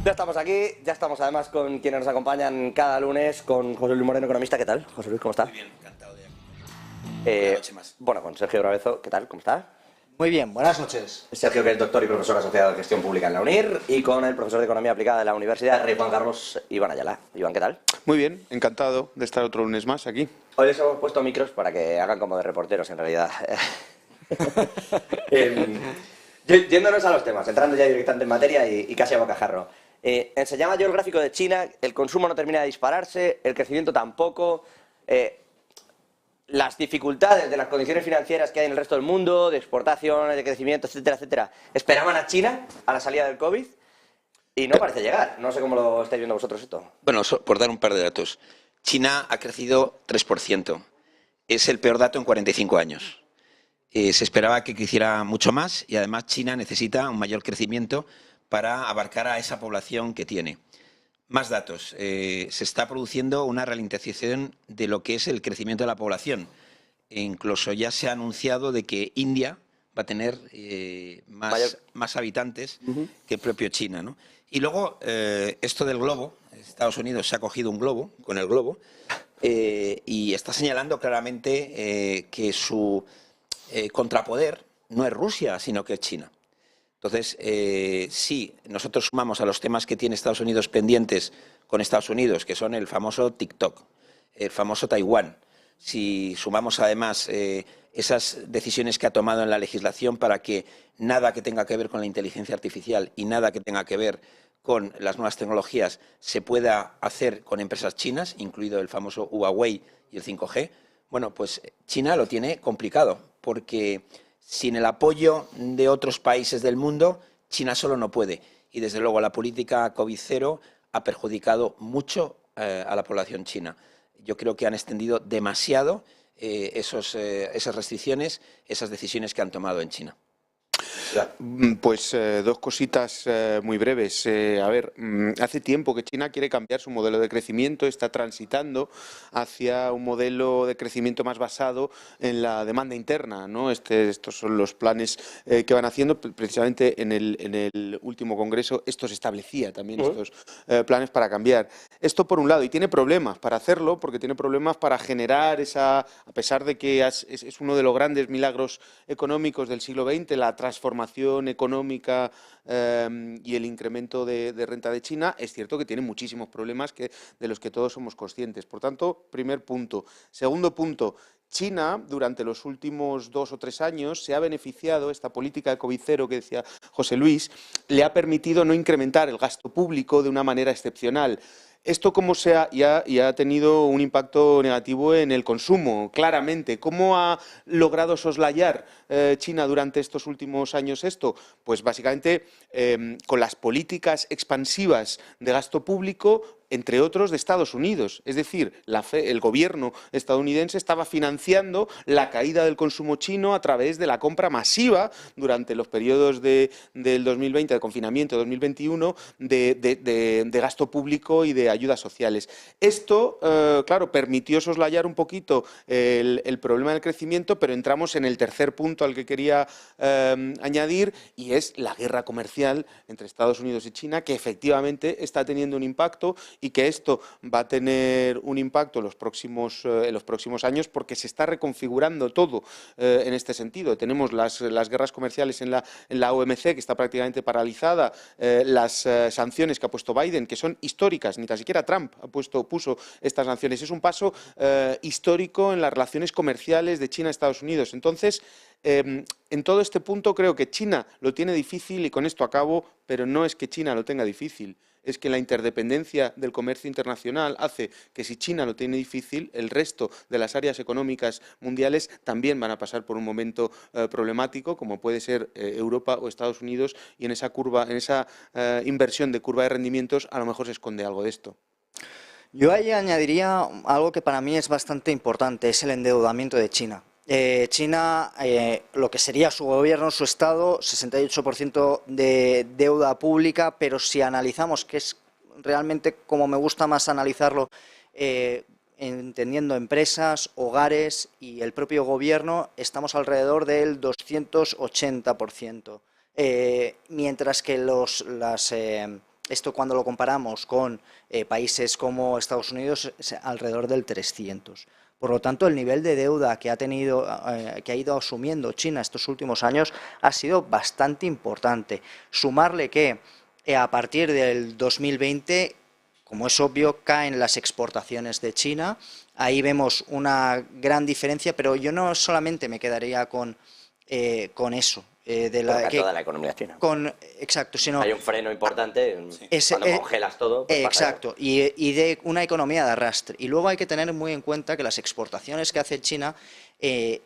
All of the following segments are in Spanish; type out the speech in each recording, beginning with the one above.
Ya estamos aquí, ya estamos además con quienes nos acompañan cada lunes, con José Luis Moreno, economista. ¿Qué tal, José Luis? ¿Cómo está? Muy bien, encantado de acompañarte. Una noche más. Bueno, con Sergio Bravezo. ¿Qué tal? ¿Cómo está? Muy bien, buenas noches. Sergio, que es doctor y profesor asociado de gestión pública en la UNIR, y con el profesor de economía aplicada de la Universidad Rey Juan Carlos, Iván Ayala. Iván, ¿qué tal? Muy bien, encantado de estar otro lunes más aquí. Hoy les hemos puesto micros para que hagan como de reporteros, en realidad. Yéndonos a los temas, entrando ya directamente en materia y casi a bocajarro. Enseñaba yo el gráfico de China, el consumo no termina de dispararse, el crecimiento tampoco, las dificultades de las condiciones financieras que hay en el resto del mundo, de exportación, de crecimiento, etcétera, etcétera, esperaban a China a la salida del COVID y no parece llegar. No sé cómo lo estáis viendo vosotros esto. Bueno, por dar un par de datos. China ha crecido 3%. Es el peor dato en 45 años. Se esperaba que creciera mucho más y además China necesita un mayor crecimiento para abarcar a esa población que tiene. Más datos. Se está produciendo una ralentización de lo que es el crecimiento de la población. E incluso ya se ha anunciado de que India va a tener más habitantes que el propio China, ¿no? Y luego, esto del globo, Estados Unidos se ha cogido un globo, con el globo, y está señalando claramente que su contrapoder no es Rusia, sino que es China. Entonces, si nosotros sumamos a los temas que tiene Estados Unidos pendientes con Estados Unidos, que son el famoso TikTok, el famoso Taiwán, si sumamos además esas decisiones que ha tomado en la legislación para que nada que tenga que ver con la inteligencia artificial y nada que tenga que ver con las nuevas tecnologías se pueda hacer con empresas chinas, incluido el famoso Huawei y el 5G, bueno, pues China lo tiene complicado, porque sin el apoyo de otros países del mundo, China solo no puede. Y desde luego la política COVID-0 ha perjudicado mucho a la población china. Yo creo que han extendido demasiado esas restricciones, esas decisiones que han tomado en China. Pues dos cositas muy breves. A ver, hace tiempo que China quiere cambiar su modelo de crecimiento, está transitando hacia un modelo de crecimiento más basado en la demanda interna, ¿no? Estos son los planes que van haciendo. Precisamente en el último congreso esto se establecía también, estos planes para cambiar. Esto por un lado, y tiene problemas para hacerlo, porque tiene problemas para generar a pesar de que es uno de los grandes milagros económicos del siglo XX, la transformación económica y el incremento de renta de China, es cierto que tiene muchísimos problemas de los que todos somos conscientes. Por tanto, primer punto. Segundo punto, China, durante los últimos 2 o 3 años, se ha beneficiado, esta política de COVID-0 que decía José Luis, le ha permitido no incrementar el gasto público de una manera excepcional. Esto ha tenido un impacto negativo en el consumo, claramente. ¿Cómo ha logrado soslayar China durante estos últimos años esto? Pues básicamente con las políticas expansivas de gasto público, entre otros de Estados Unidos. Es decir, el gobierno estadounidense estaba financiando la caída del consumo chino a través de la compra masiva durante los periodos del 2020, de confinamiento, 2021, de gasto público y de ayudas sociales. Esto, claro, permitió soslayar un poquito el problema del crecimiento, pero entramos en el tercer punto al que quería añadir, y es la guerra comercial entre Estados Unidos y China, que efectivamente está teniendo un impacto y que esto va a tener un impacto en los próximos años, porque se está reconfigurando todo en este sentido. Tenemos las guerras comerciales en la OMC, que está prácticamente paralizada, las sanciones que ha puesto Biden, que son históricas, ni tan siquiera Trump puso estas sanciones. Es un paso histórico en las relaciones comerciales de China y Estados Unidos. Entonces, en todo este punto creo que China lo tiene difícil, y con esto acabo, pero no es que China lo tenga difícil. Es que la interdependencia del comercio internacional hace que si China lo tiene difícil, el resto de las áreas económicas mundiales también van a pasar por un momento problemático, como puede ser Europa o Estados Unidos, y en esa curva, en esa inversión de curva de rendimientos, a lo mejor se esconde algo de esto. Yo ahí añadiría algo que para mí es bastante importante, es el endeudamiento de China. China, lo que sería su gobierno, su Estado, 68% de deuda pública, pero si analizamos, que es realmente como me gusta más analizarlo, entendiendo empresas, hogares y el propio gobierno, estamos alrededor del 280%. Mientras que Esto cuando lo comparamos con países como Estados Unidos es alrededor del 300. Por lo tanto, el nivel de deuda que ha ido asumiendo China estos últimos años ha sido bastante importante. Sumarle que a partir del 2020, como es obvio, caen las exportaciones de China. Ahí vemos una gran diferencia, pero yo no solamente me quedaría con eso. Toda la economía china. Exacto, sino hay un freno importante cuando congelas todo. Pues exacto, y de una economía de arrastre. Y luego hay que tener muy en cuenta que las exportaciones que hace China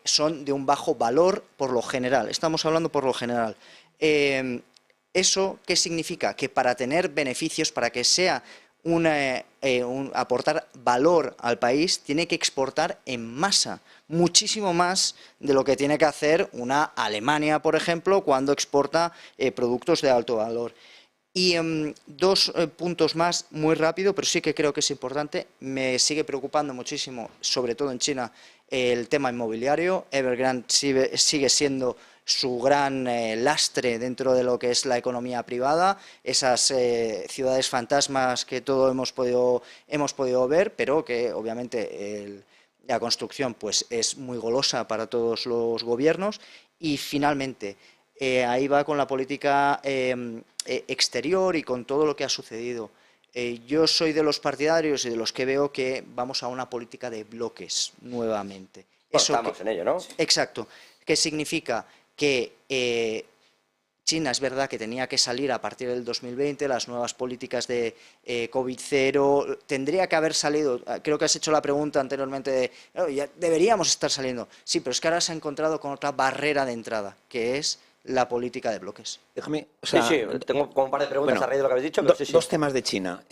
son de un bajo valor por lo general. Estamos hablando por lo general. ¿Eso qué significa? Que para tener beneficios, para que sea aportar valor al país, tiene que exportar en masa, muchísimo más de lo que tiene que hacer una Alemania, por ejemplo, cuando exporta productos de alto valor. Y dos puntos más, muy rápido, pero sí que creo que es importante. Me sigue preocupando muchísimo, sobre todo en China, el tema inmobiliario. Evergrande sigue siendo su gran lastre dentro de lo que es la economía privada, esas ciudades fantasmas que todos hemos podido ver, pero que obviamente la construcción pues, es muy golosa para todos los gobiernos. Y finalmente, ahí va con la política exterior y con todo lo que ha sucedido. Yo soy de los partidarios y de los que veo que vamos a una política de bloques nuevamente. Estamos en ello, ¿no? Exacto. ¿Qué significa? Que China es verdad que tenía que salir a partir del 2020, las nuevas políticas de COVID-0, tendría que haber salido, creo que has hecho la pregunta anteriormente de, ya deberíamos estar saliendo. Sí, pero es que ahora se ha encontrado con otra barrera de entrada, que es la política de bloques. Déjame, sí, tengo como un par de preguntas a raíz de lo que habéis dicho. Pero Dos temas de China,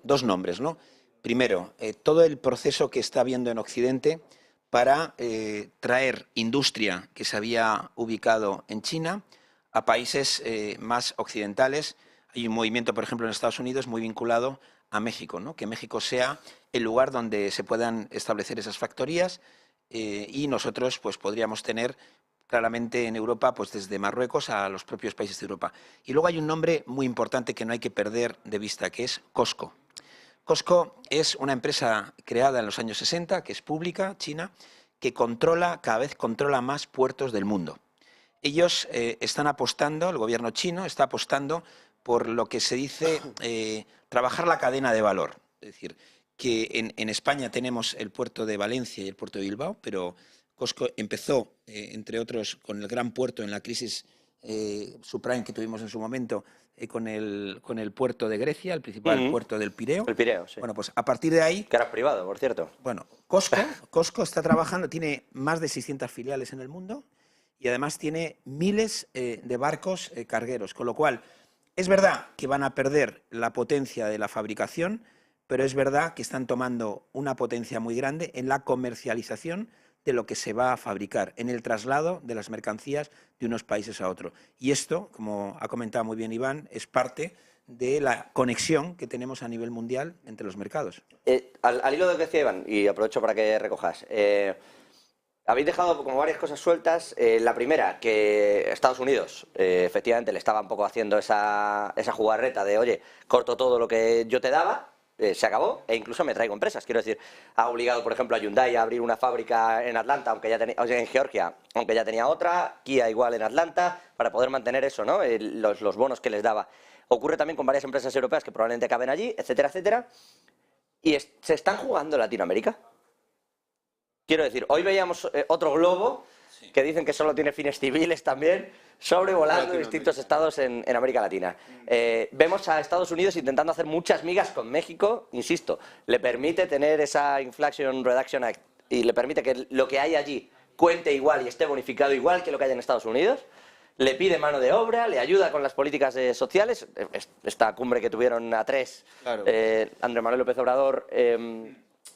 dos nombres, ¿no? Primero, todo el proceso que está habiendo en Occidente para traer industria que se había ubicado en China a países más occidentales. Hay un movimiento, por ejemplo, en Estados Unidos muy vinculado a México, ¿no? Que México sea el lugar donde se puedan establecer esas factorías y nosotros pues, podríamos tener claramente en Europa, pues desde Marruecos a los propios países de Europa. Y luego hay un nombre muy importante que no hay que perder de vista, que es COSCO. COSCO es una empresa creada en los años 60, que es pública, china, que cada vez controla más puertos del mundo. Ellos están apostando, el gobierno chino está apostando por lo que se dice trabajar la cadena de valor. Es decir, que en España tenemos el puerto de Valencia y el puerto de Bilbao, pero COSCO empezó, entre otros, con el gran puerto en la crisis subprime que tuvimos en su momento, con el puerto de Grecia, el principal puerto del Pireo. El Pireo, sí. Bueno, pues a partir de ahí... Que era privado, por cierto. Bueno, COSCO está trabajando, tiene más de 600 filiales en el mundo y además tiene miles de barcos cargueros, con lo cual es verdad que van a perder la potencia de la fabricación, pero es verdad que están tomando una potencia muy grande en la comercialización de lo que se va a fabricar, en el traslado de las mercancías de unos países a otros. Y esto, como ha comentado muy bien Iván, es parte de la conexión que tenemos a nivel mundial entre los mercados. Al hilo de lo que decía Iván, y aprovecho para que recojas, habéis dejado como varias cosas sueltas. La primera, que Estados Unidos efectivamente le estaba un poco haciendo esa jugarreta de, oye, corto todo lo que yo te daba, se acabó, e incluso me traigo empresas. Quiero decir, ha obligado, por ejemplo, a Hyundai a abrir una fábrica en Atlanta, en Georgia, aunque ya tenía otra, Kia igual en Atlanta, para poder mantener eso, ¿no? Los bonos que les daba. Ocurre también con varias empresas europeas que probablemente caben allí, etcétera, etcétera. ¿Y se están jugando en Latinoamérica? Quiero decir, hoy veíamos otro globo que dicen que solo tiene fines civiles también, sobrevolando distintos estados en América Latina. Vemos a Estados Unidos intentando hacer muchas migas con México, insisto, le permite tener esa Inflation Reduction Act y le permite que lo que hay allí cuente igual y esté bonificado igual que lo que hay en Estados Unidos. Le pide mano de obra, le ayuda con las políticas sociales. Esta cumbre que tuvieron a tres, claro. Andrés Manuel López Obrador,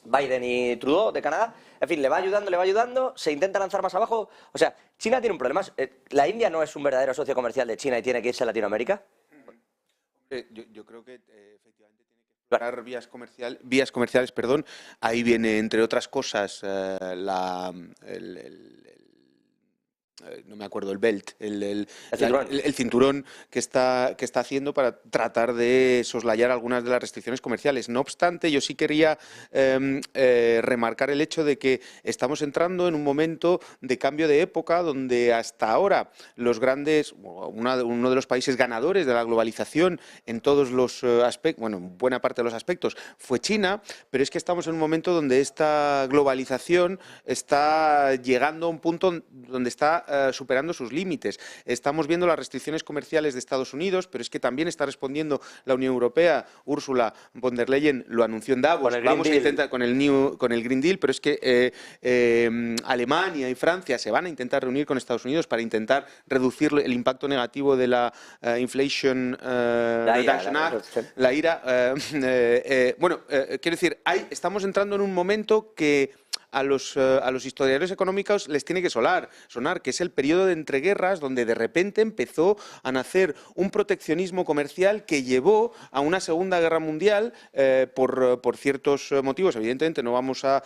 Biden y Trudeau de Canadá, en fin, le va ayudando, se intenta lanzar más abajo. O sea, China tiene un problema. ¿La India no es un verdadero socio comercial de China y tiene que irse a Latinoamérica? Yo creo que efectivamente tiene que explorar vías comerciales. Ahí viene, entre otras cosas, no me acuerdo, el belt, El cinturón. el cinturón que está haciendo para tratar de soslayar algunas de las restricciones comerciales. No obstante, yo sí quería remarcar el hecho de que estamos entrando en un momento de cambio de época donde hasta ahora los grandes, uno de los países ganadores de la globalización en todos los aspectos, bueno, en buena parte de los aspectos, fue China, pero es que estamos en un momento donde esta globalización está llegando a un punto donde está superando sus límites. Estamos viendo las restricciones comerciales de Estados Unidos, pero es que también está respondiendo la Unión Europea. Ursula von der Leyen lo anunció en Davos. Vamos a intentar con el Green Deal, pero es que Alemania y Francia se van a intentar reunir con Estados Unidos para intentar reducir el impacto negativo de la Inflation Reduction Act, la IRA. Quiero decir, estamos entrando en un momento que a los historiadores económicos les tiene que sonar, que es el periodo de entreguerras donde de repente empezó a nacer un proteccionismo comercial que llevó a una Segunda Guerra Mundial por ciertos motivos. Evidentemente no vamos a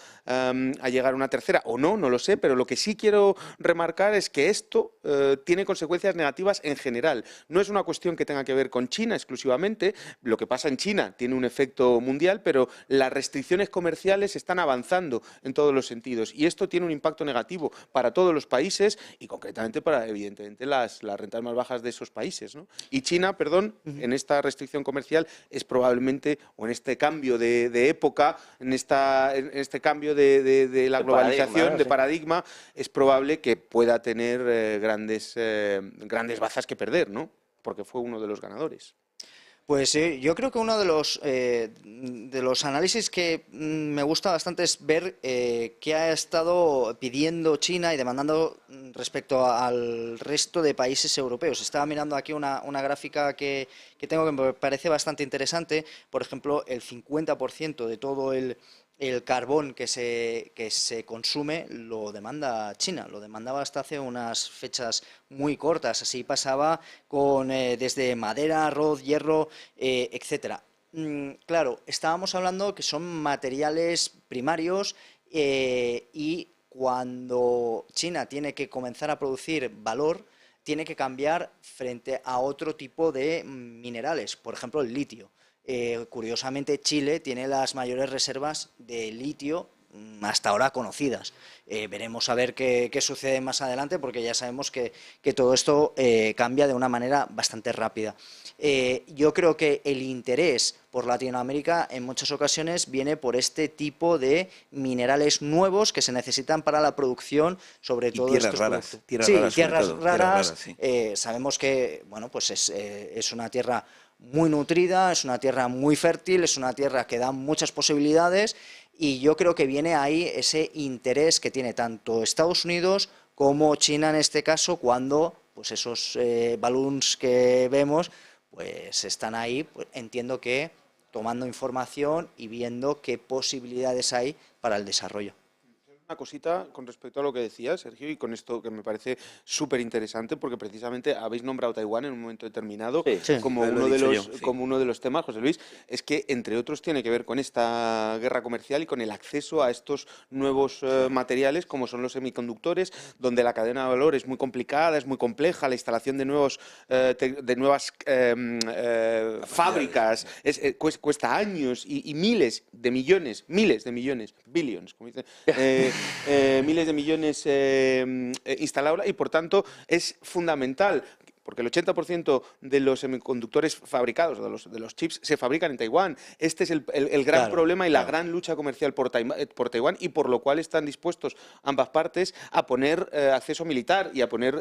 llegar a una tercera, o no lo sé, pero lo que sí quiero remarcar es que esto tiene consecuencias negativas en general. No es una cuestión que tenga que ver con China exclusivamente. Lo que pasa en China tiene un efecto mundial, pero las restricciones comerciales están avanzando en todos los sentidos y esto tiene un impacto negativo para todos los países y concretamente para, evidentemente, las rentas más bajas de esos países, ¿no? Y China, en esta restricción comercial es probablemente, o en este cambio de época, en este cambio de la globalización, de paradigma, es probable que pueda tener grandes bazas que perder, ¿no? Porque fue uno de los ganadores. Pues sí, yo creo que uno de los análisis que me gusta bastante es ver qué ha estado pidiendo China y demandando respecto al resto de países europeos. Estaba mirando aquí una gráfica que tengo que me parece bastante interesante. Por ejemplo, el 50% de todo el carbón que se consume lo demanda China, lo demandaba hasta hace unas fechas muy cortas, así pasaba con desde madera, arroz, hierro, etcétera. Claro, estábamos hablando que son materiales primarios y cuando China tiene que comenzar a producir valor, tiene que cambiar frente a otro tipo de minerales, por ejemplo el litio. Curiosamente, Chile tiene las mayores reservas de litio hasta ahora conocidas. Veremos a ver qué sucede más adelante, porque ya sabemos que todo esto cambia de una manera bastante rápida. Yo creo que el interés por Latinoamérica en muchas ocasiones viene por este tipo de minerales nuevos que se necesitan para la producción, sobre todo tierras raras. Tierras raras. Sí. Sabemos que pues es una tierra muy nutrida, es una tierra muy fértil, es una tierra que da muchas posibilidades y yo creo que viene ahí ese interés que tiene tanto Estados Unidos como China en este caso, cuando pues esos balloons que vemos pues están ahí, pues entiendo que tomando información y viendo qué posibilidades hay para el desarrollo. Una cosita con respecto a lo que decías, Sergio, y con esto que me parece súper interesante, porque precisamente habéis nombrado Taiwán en un momento determinado como uno de los temas, José Luis, es que entre otros tiene que ver con esta guerra comercial y con el acceso a estos nuevos materiales como son los semiconductores, donde la cadena de valor es muy complicada, es muy compleja, la instalación de nuevas fábricas cuesta años y miles de millones, billions, como dicen, miles de millones instalados y por tanto es fundamental porque el 80% de los semiconductores fabricados, de los chips, se fabrican en Taiwán. Este es el gran problema y la gran lucha comercial por Taiwán y por lo cual están dispuestos ambas partes a poner acceso militar y a poner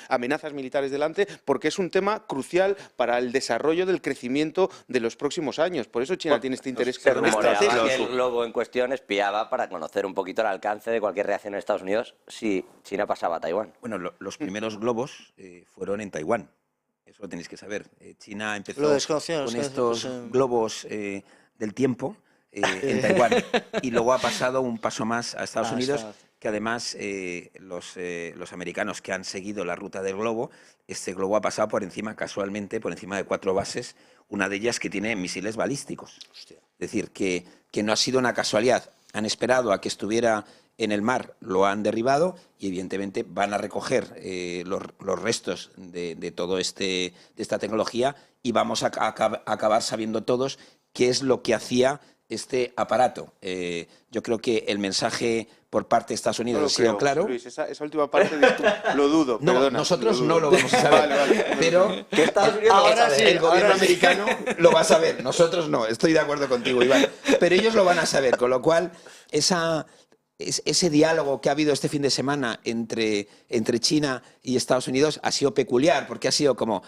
amenazas militares delante, porque es un tema crucial para el desarrollo del crecimiento de los próximos años. Por eso China tiene este interés. Se rumoreaba que el globo en cuestión espiaba para conocer un poquito el alcance de cualquier reacción en Estados Unidos si China pasaba a Taiwán. Bueno, los primeros globos fueron en Taiwán. Eso lo tenéis que saber. China empezó con estos globos del tiempo en Taiwán y luego ha pasado un paso más a Estados Unidos, que además los americanos que han seguido la ruta del globo, este globo ha pasado casualmente por encima de 4 bases, una de ellas que tiene misiles balísticos. Hostia. Es decir, que no ha sido una casualidad. Han esperado a que estuviera en el mar lo han derribado y evidentemente van a recoger los restos de todo de esta tecnología y vamos a acabar sabiendo todos qué es lo que hacía este aparato. Yo creo que el mensaje por parte de Estados Unidos ha sido claro. Luis, esa última parte lo dudo. No, perdona, nosotros no lo vamos a saber. Vale. Pero Que Estados Unidos ahora sí, el gobierno ahora sí. americano lo va a saber. Nosotros no. Estoy de acuerdo contigo, Iván. Pero ellos lo van a saber. Con lo cual, ese diálogo que ha habido este fin de semana entre China y Estados Unidos ha sido peculiar, porque ha sido como,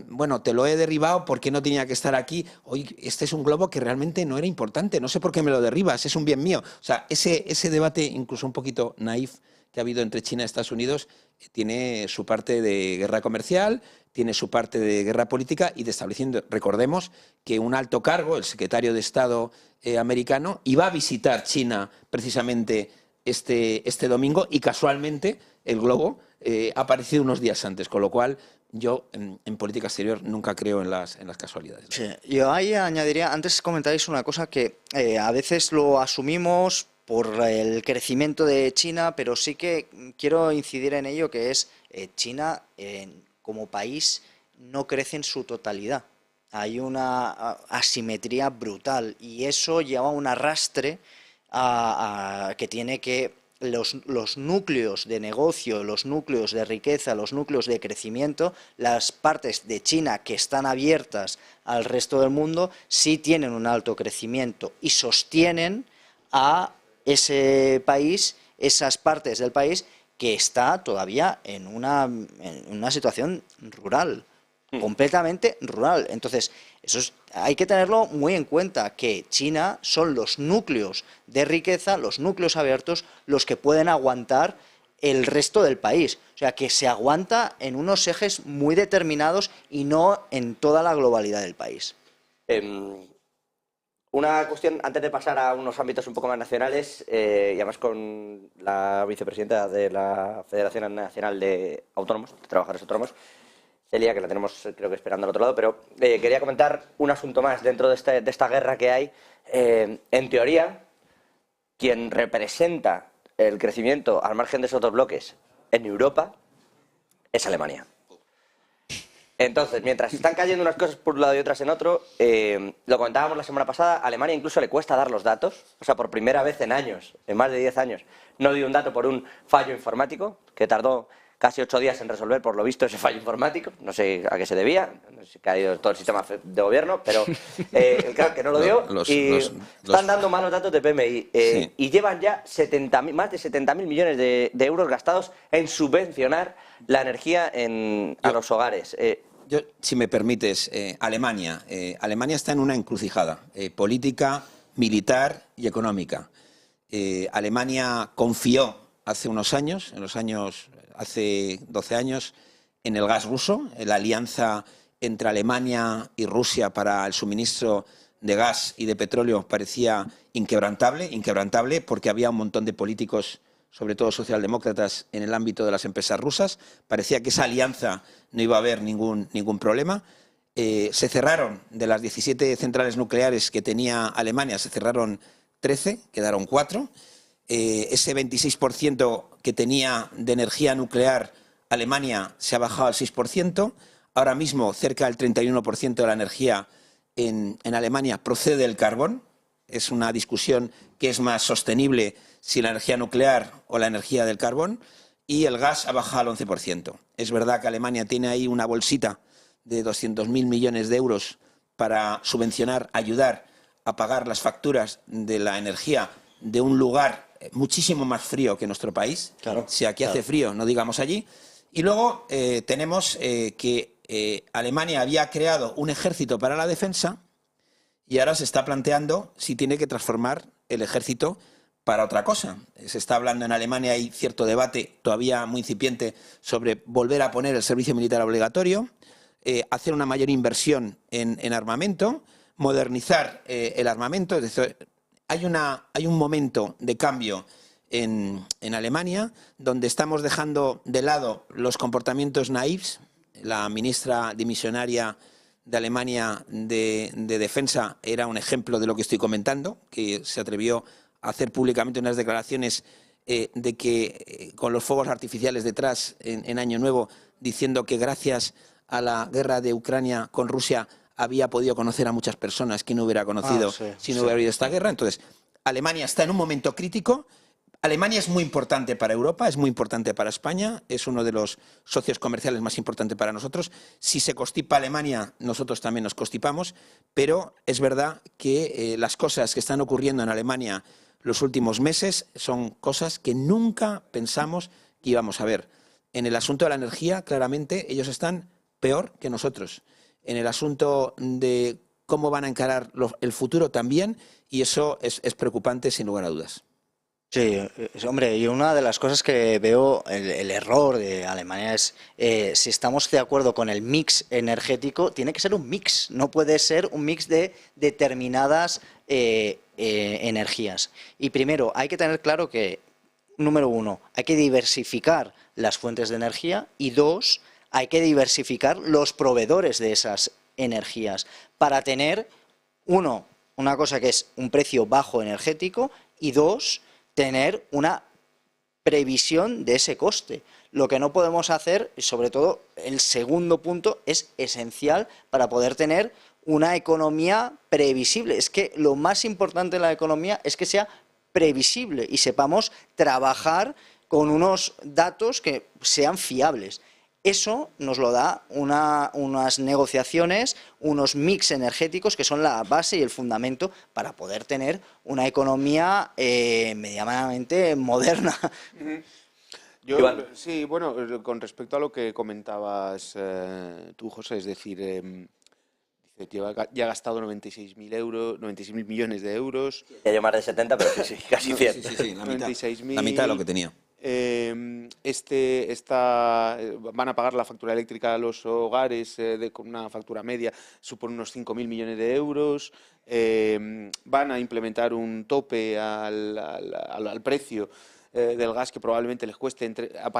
bueno, te lo he derribado porque no tenía que estar aquí. Hoy este es un globo que realmente no era importante, no sé por qué me lo derribas, es un bien mío. O sea, ese debate incluso un poquito naif que ha habido entre China y Estados Unidos tiene su parte de guerra comercial, tiene su parte de guerra política y de estableciendo. Recordemos que un alto cargo, el secretario de Estado americano, iba a visitar China precisamente este domingo y casualmente el globo ha aparecido unos días antes, con lo cual yo en política exterior nunca creo en las casualidades. Sí, yo ahí añadiría, antes comentáis una cosa que a veces lo asumimos por el crecimiento de China, pero sí que quiero incidir en ello, que es China como país no crece en su totalidad. Hay una asimetría brutal y eso lleva un arrastre que tiene que los núcleos de negocio, los núcleos de riqueza, los núcleos de crecimiento, las partes de China que están abiertas al resto del mundo, sí tienen un alto crecimiento y sostienen a ese país, esas partes del país que está todavía en una situación rural, completamente rural. Entonces, hay que tenerlo muy en cuenta, que China son los núcleos de riqueza, los núcleos abiertos, los que pueden aguantar el resto del país. O sea, que se aguanta en unos ejes muy determinados y no en toda la globalidad del país. Una cuestión, antes de pasar a unos ámbitos un poco más nacionales, y además con la vicepresidenta de la Federación Nacional de Autónomos, de Trabajadores Autónomos, Celia, que la tenemos creo que esperando al otro lado, pero quería comentar un asunto más dentro de esta guerra que hay. En teoría, quien representa el crecimiento al margen de esos dos bloques en Europa es Alemania. Entonces, mientras están cayendo unas cosas por un lado y otras en otro, lo comentábamos la semana pasada, a Alemania incluso le cuesta dar los datos, o sea, por primera vez en años, en más de 10 años, no dio un dato por un fallo informático que tardó casi 8 días en resolver, por lo visto, ese fallo informático. No sé a qué se debía, no sé si ha caído todo el sistema de gobierno, pero claro que no lo dio. Están dando malos datos de PMI Sí. y llevan ya más de 70.000 millones de euros gastados en subvencionar la energía a los hogares. Yo, si me permites, Alemania está en una encrucijada política, militar y económica. Alemania confió hace unos años, hace 12 años, en el gas ruso, en la alianza entre Alemania y Rusia para el suministro de gas y de petróleo parecía inquebrantable, porque había un montón de políticos, sobre todo socialdemócratas, en el ámbito de las empresas rusas. Parecía que esa alianza no iba a haber ningún problema. Se cerraron, de las 17 centrales nucleares que tenía Alemania, se cerraron 13, quedaron 4. Ese 26% que tenía de energía nuclear Alemania se ha bajado al 6%. Ahora mismo cerca del 31% de la energía en Alemania procede del carbón. Es una discusión que es más sostenible si la energía nuclear o la energía del carbón. Y el gas ha bajado al 11%. Es verdad que Alemania tiene ahí una bolsita de 200.000 millones de euros para subvencionar, ayudar a pagar las facturas de la energía de un lugar muchísimo más frío que nuestro país. Claro, si aquí claro. hace frío, no digamos allí. Y luego tenemos que Alemania había creado un ejército para la defensa y ahora se está planteando si tiene que transformar el ejército para otra cosa. Se está hablando en Alemania, hay cierto debate todavía muy incipiente sobre volver a poner el servicio militar obligatorio, hacer una mayor inversión en armamento, modernizar el armamento. Es decir, hay un momento de cambio en Alemania donde estamos dejando de lado los comportamientos naifs. La ministra dimisionaria de Alemania de Defensa era un ejemplo de lo que estoy comentando, que se atrevió a hacer públicamente unas declaraciones de que con los fuegos artificiales detrás en Año Nuevo, diciendo que gracias a la guerra de Ucrania con Rusia había podido conocer a muchas personas que no hubiera conocido si no hubiera habido esta guerra. Entonces, Alemania está en un momento crítico. Alemania es muy importante para Europa, es muy importante para España, es uno de los socios comerciales más importantes para nosotros. Si se constipa Alemania, nosotros también nos constipamos, pero es verdad que las cosas que están ocurriendo en Alemania los últimos meses son cosas que nunca pensamos que íbamos a ver. En el asunto de la energía, claramente, ellos están peor que nosotros. En el asunto de cómo van a encarar el futuro también, y eso es preocupante sin lugar a dudas. Sí, hombre, y una de las cosas que veo, el error de Alemania es, si estamos de acuerdo con el mix energético, tiene que ser un mix, no puede ser un mix de determinadas energías. Y primero, hay que tener claro que, número uno, hay que diversificar las fuentes de energía, y dos, hay que diversificar los proveedores de esas energías para tener, uno, una cosa que es un precio bajo energético, y dos, tener una previsión de ese coste. Lo que no podemos hacer, y sobre todo el segundo punto, es esencial para poder tener una economía previsible. Es que lo más importante en la economía es que sea previsible y sepamos trabajar con unos datos que sean fiables. Eso nos lo da unas negociaciones, unos mix energéticos que son la base y el fundamento para poder tener una economía medianamente moderna. Sí, bueno, con respecto a lo que comentabas tú, José, es decir, ya ha gastado 96.000 millones de euros. Ya yo más de 70, pero sí, casi 100. Sí, la mitad de lo que tenía. Van a pagar la factura eléctrica a los hogares con una factura media, supone unos 5.000 millones de euros. Van a implementar un tope al precio del gas que probablemente les cueste a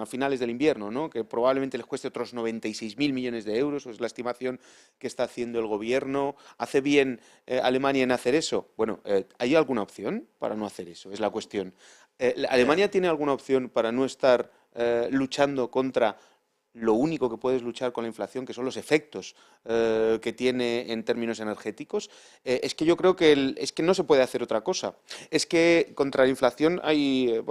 finales del invierno, ¿no? Que probablemente les cueste otros 96.000 millones de euros, es la estimación que está haciendo el gobierno. ¿Hace bien Alemania en hacer eso? Bueno, ¿hay alguna opción para no hacer eso? Es la cuestión. ¿Alemania tiene alguna opción para no estar luchando contra lo único que puedes luchar con la inflación, que son los efectos que tiene en términos energéticos? Es que yo creo que es que no se puede hacer otra cosa. Es que contra la inflación hay,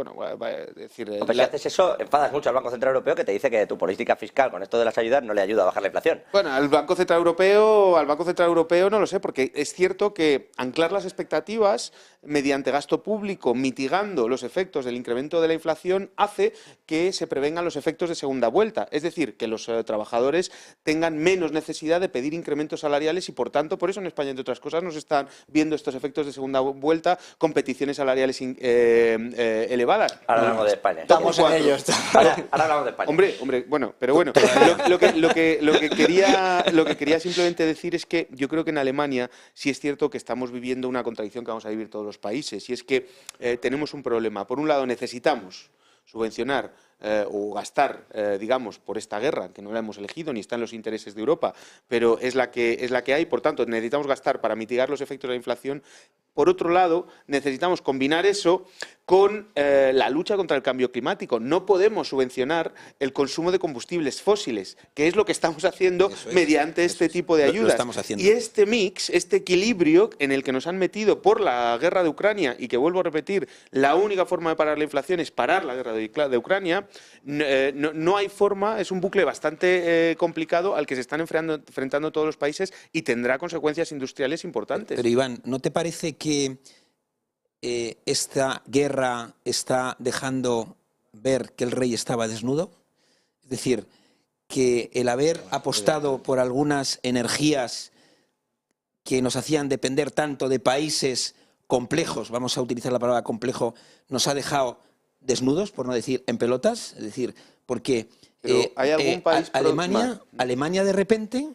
si haces eso, enfadas mucho al Banco Central Europeo, que te dice que tu política fiscal con esto de las ayudas no le ayuda a bajar la inflación. Bueno, al Banco Central Europeo no lo sé, porque es cierto que anclar las expectativas mediante gasto público, mitigando los efectos del incremento de la inflación, hace que se prevengan los efectos de segunda vuelta. Es decir, que los trabajadores tengan menos necesidad de pedir incrementos salariales y, por tanto, por eso en España, entre otras cosas, nos están viendo estos efectos de segunda vuelta con peticiones salariales elevadas. Ahora hablamos de España. Estamos en ello. Ahora hablamos de España. Hombre, bueno, pero bueno, lo que quería simplemente decir es que yo creo que en Alemania sí es cierto que estamos viviendo una contradicción que vamos a vivir todos los países, y es que tenemos un problema. Por un lado, necesitamos subvencionar o gastar, digamos, por esta guerra, que no la hemos elegido ni está en los intereses de Europa, pero es la que hay, por tanto, necesitamos gastar para mitigar los efectos de la inflación. Por otro lado, necesitamos combinar eso con la lucha contra el cambio climático. No podemos subvencionar el consumo de combustibles fósiles, que es lo que estamos haciendo mediante este tipo de ayudas. Y este mix, este equilibrio en el que nos han metido por la guerra de Ucrania, y que vuelvo a repetir, la única forma de parar la inflación es parar la guerra de Ucrania, no hay forma, es un bucle bastante complicado al que se están enfrentando todos los países, y tendrá consecuencias industriales importantes. Pero Iván, ¿no te parece que esta guerra está dejando ver que el rey estaba desnudo? Es decir, que el haber apostado por algunas energías que nos hacían depender tanto de países complejos, vamos a utilizar la palabra complejo, nos ha dejado desnudos, por no decir en pelotas. Es decir, porque ¿hay algún país Alemania de repente,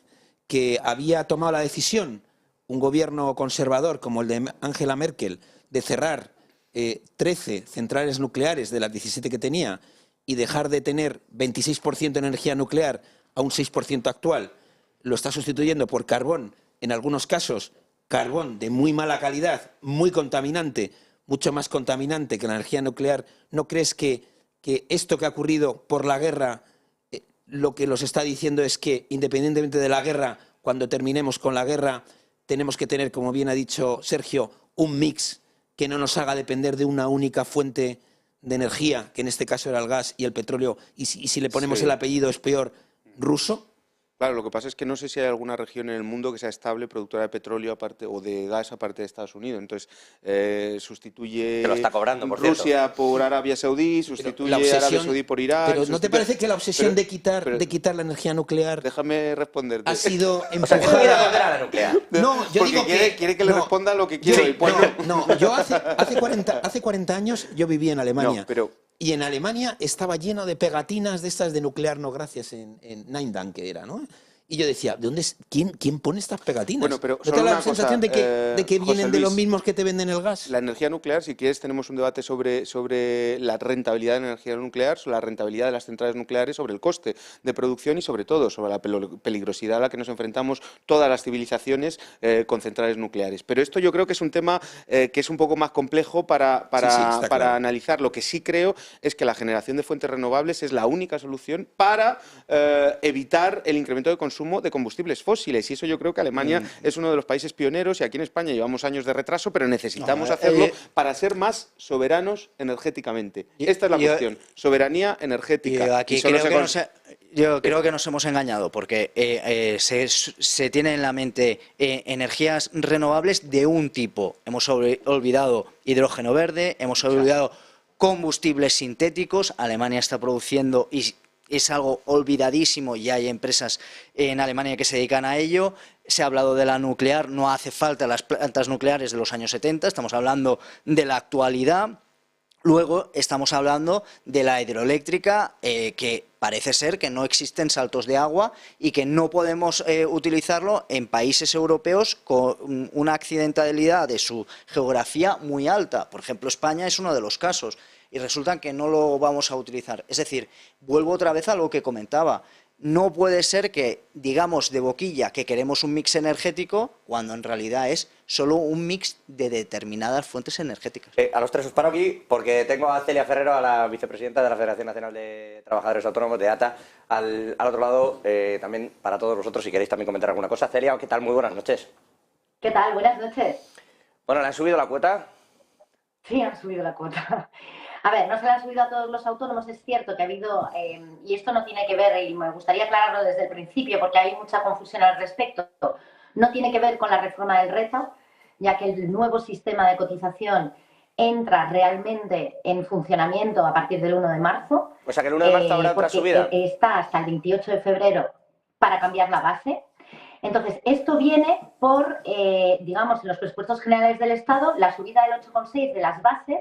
que había tomado la decisión, un gobierno conservador como el de Angela Merkel, de cerrar 13 centrales nucleares de las 17 que tenía y dejar de tener 26% de energía nuclear a un 6% actual, lo está sustituyendo por carbón, en algunos casos carbón de muy mala calidad, muy contaminante, mucho más contaminante que la energía nuclear, ¿no crees que esto que ha ocurrido por la guerra, lo que nos está diciendo es que, independientemente de la guerra, cuando terminemos con la guerra, tenemos que tener, como bien ha dicho Sergio, un mix que no nos haga depender de una única fuente de energía, que en este caso era el gas y el petróleo, y si le ponemos el apellido es peor, ruso? Claro, lo que pasa es que no sé si hay alguna región en el mundo que sea estable, productora de petróleo aparte o de gas aparte de Estados Unidos. Entonces, sustituye Que lo está cobrando, por Rusia cierto. por Arabia Saudí, sustituye obsesión, Arabia Saudí por Irán. Pero ¿no te parece que la obsesión de quitar la energía nuclear Déjame responderte. ha sido O sea, que no quiere volver empujada? a la nuclear. No, yo Porque digo quiere que le no, responda lo que quiero. yo- y pues yo hace 40 años yo viví en Alemania. No, pero- Y en Alemania estaba lleno de pegatinas de estas de nuclear no gracias en Nindam, que era, ¿no? Y yo decía, ¿quién pone estas pegatinas? Bueno, pero ¿No solo te da una la sensación cosa, de que José vienen de los Luis, mismos que te venden el gas? La energía nuclear, si quieres, tenemos un debate sobre la rentabilidad de la energía nuclear, sobre la rentabilidad de las centrales nucleares, sobre el coste de producción y, sobre todo, sobre la peligrosidad a la que nos enfrentamos todas las civilizaciones con centrales nucleares. Pero esto yo creo que es un tema que es un poco más complejo para está claro. analizar. Lo que sí creo es que la generación de fuentes renovables es la única solución para evitar el incremento de consumo de combustibles fósiles, y eso yo creo que Alemania es uno de los países pioneros, y aquí en España llevamos años de retraso, pero necesitamos hacerlo para ser más soberanos energéticamente. Esta es la cuestión, soberanía energética. Yo aquí Y solo creo que nos hemos engañado, porque se tiene en la mente energías renovables de un tipo. Hemos olvidado hidrógeno verde, hemos olvidado combustibles sintéticos. Alemania está produciendo y es algo olvidadísimo, y hay empresas en Alemania que se dedican a ello. Se ha hablado de la nuclear, no hace falta las plantas nucleares de los años 70, estamos hablando de la actualidad. Luego estamos hablando de la hidroeléctrica, que parece ser que no existen saltos de agua y que no podemos utilizarlo en países europeos con una accidentalidad de su geografía muy alta. Por ejemplo, España es uno de los casos, y resulta que no lo vamos a utilizar. Es decir, vuelvo otra vez a lo que comentaba. No puede ser que digamos de boquilla que queremos un mix energético cuando en realidad es solo un mix de determinadas fuentes energéticas. A los tres os paro aquí porque tengo a Celia Ferrero, a la vicepresidenta de la Federación Nacional de Trabajadores Autónomos de ATA, al otro lado, también para todos vosotros, si queréis también comentar alguna cosa. Celia, ¿qué tal? Muy buenas noches. ¿Qué tal? Buenas noches. Bueno, ¿le han subido la cuota? Sí, han subido la cuota. A ver, no se la han subido a todos los autónomos, es cierto que ha habido, y esto no tiene que ver, y me gustaría aclararlo desde el principio porque hay mucha confusión al respecto, no tiene que ver con la reforma del reto, ya que el nuevo sistema de cotización entra realmente en funcionamiento a partir del 1 de marzo. O sea que el 1 de marzo habrá otra subida. Está hasta el 28 de febrero para cambiar la base. Entonces, esto viene por, digamos, en los presupuestos generales del Estado, la subida del 8,6 de las bases.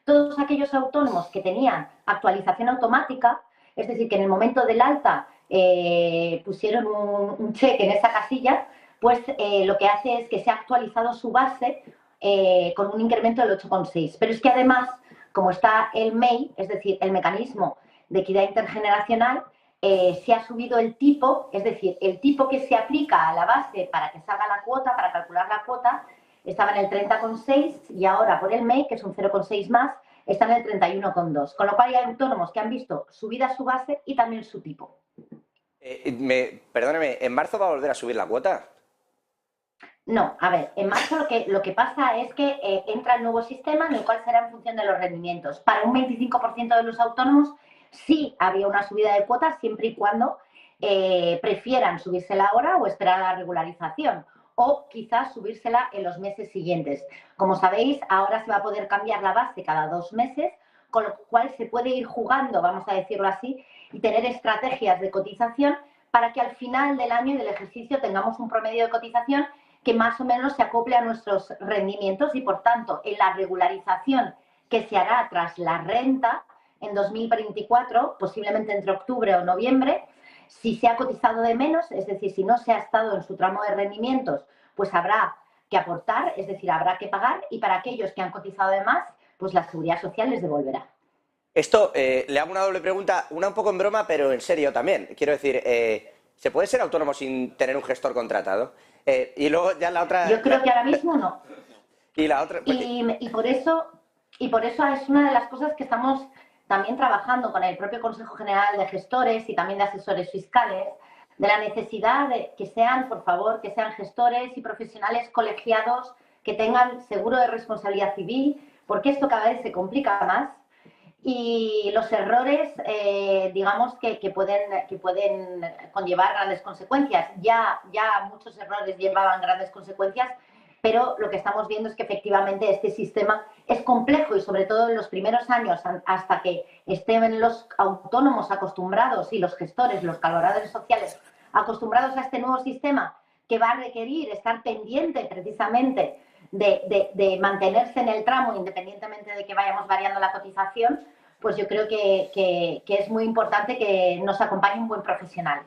Todos aquellos autónomos que tenían actualización automática, es decir, que en el momento del alta pusieron un cheque en esa casilla, pues lo que hace es que se ha actualizado su base con un incremento del 8,6. Pero es que además, como está el MEI, es decir, el mecanismo de equidad intergeneracional, se ha subido el tipo, es decir, el tipo que se aplica a la base para que salga la cuota, para calcular la cuota, estaba en el 30,6 y ahora por el MEI, que es un 0,6 más, está en el 31,2. Con lo cual hay autónomos que han visto subida su base y también su tipo. Perdóneme, ¿en marzo va a volver a subir la cuota? No, a ver, en marzo lo que pasa es que entra el nuevo sistema en el cual será en función de los rendimientos. Para un 25% de los autónomos sí habría una subida de cuotas siempre y cuando prefieran subírsela ahora o esperar a la regularización, o quizás subírsela en los meses siguientes. Como sabéis, ahora se va a poder cambiar la base cada 2 meses, con lo cual se puede ir jugando, vamos a decirlo así, y tener estrategias de cotización para que al final del año y del ejercicio tengamos un promedio de cotización que más o menos se acople a nuestros rendimientos, y por tanto en la regularización que se hará tras la renta en 2024, posiblemente entre octubre o noviembre, si se ha cotizado de menos, es decir, si no se ha estado en su tramo de rendimientos, pues habrá que aportar, es decir, habrá que pagar, y para aquellos que han cotizado de más, pues la Seguridad Social les devolverá. Esto, le hago una doble pregunta, una un poco en broma, pero en serio también. Quiero decir, ¿se puede ser autónomo sin tener un gestor contratado? Y luego ya la otra... Yo creo que ahora mismo no. Y la otra... Y por eso Y por eso es una de las cosas que estamos también trabajando con el propio Consejo General de Gestores y también de Asesores Fiscales, de la necesidad de que sean, por favor, que sean gestores y profesionales colegiados que tengan seguro de responsabilidad civil, porque esto cada vez se complica más y los errores, digamos, que pueden conllevar grandes consecuencias. Ya muchos errores llevaban grandes consecuencias, pero lo que estamos viendo es que efectivamente este sistema es complejo y sobre todo en los primeros años, hasta que estén los autónomos acostumbrados y los gestores, los colaboradores sociales acostumbrados a este nuevo sistema que va a requerir estar pendiente precisamente de mantenerse en el tramo independientemente de que vayamos variando la cotización, pues yo creo que es muy importante que nos acompañe un buen profesional.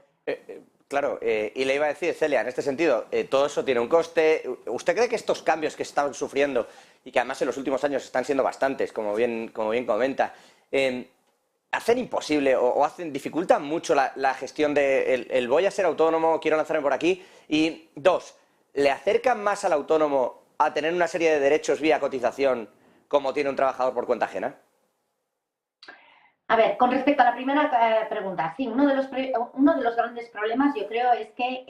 Claro, y le iba a decir, Celia, en este sentido, todo eso tiene un coste. ¿Usted cree que estos cambios que están sufriendo y que además en los últimos años están siendo bastantes, como bien comenta, hacen imposible o dificultan mucho la gestión de el voy a ser autónomo, quiero lanzarme por aquí? Y dos, ¿le acercan más al autónomo a tener una serie de derechos vía cotización como tiene un trabajador por cuenta ajena? A ver, con respecto a la primera pregunta, sí, uno de los grandes problemas yo creo es que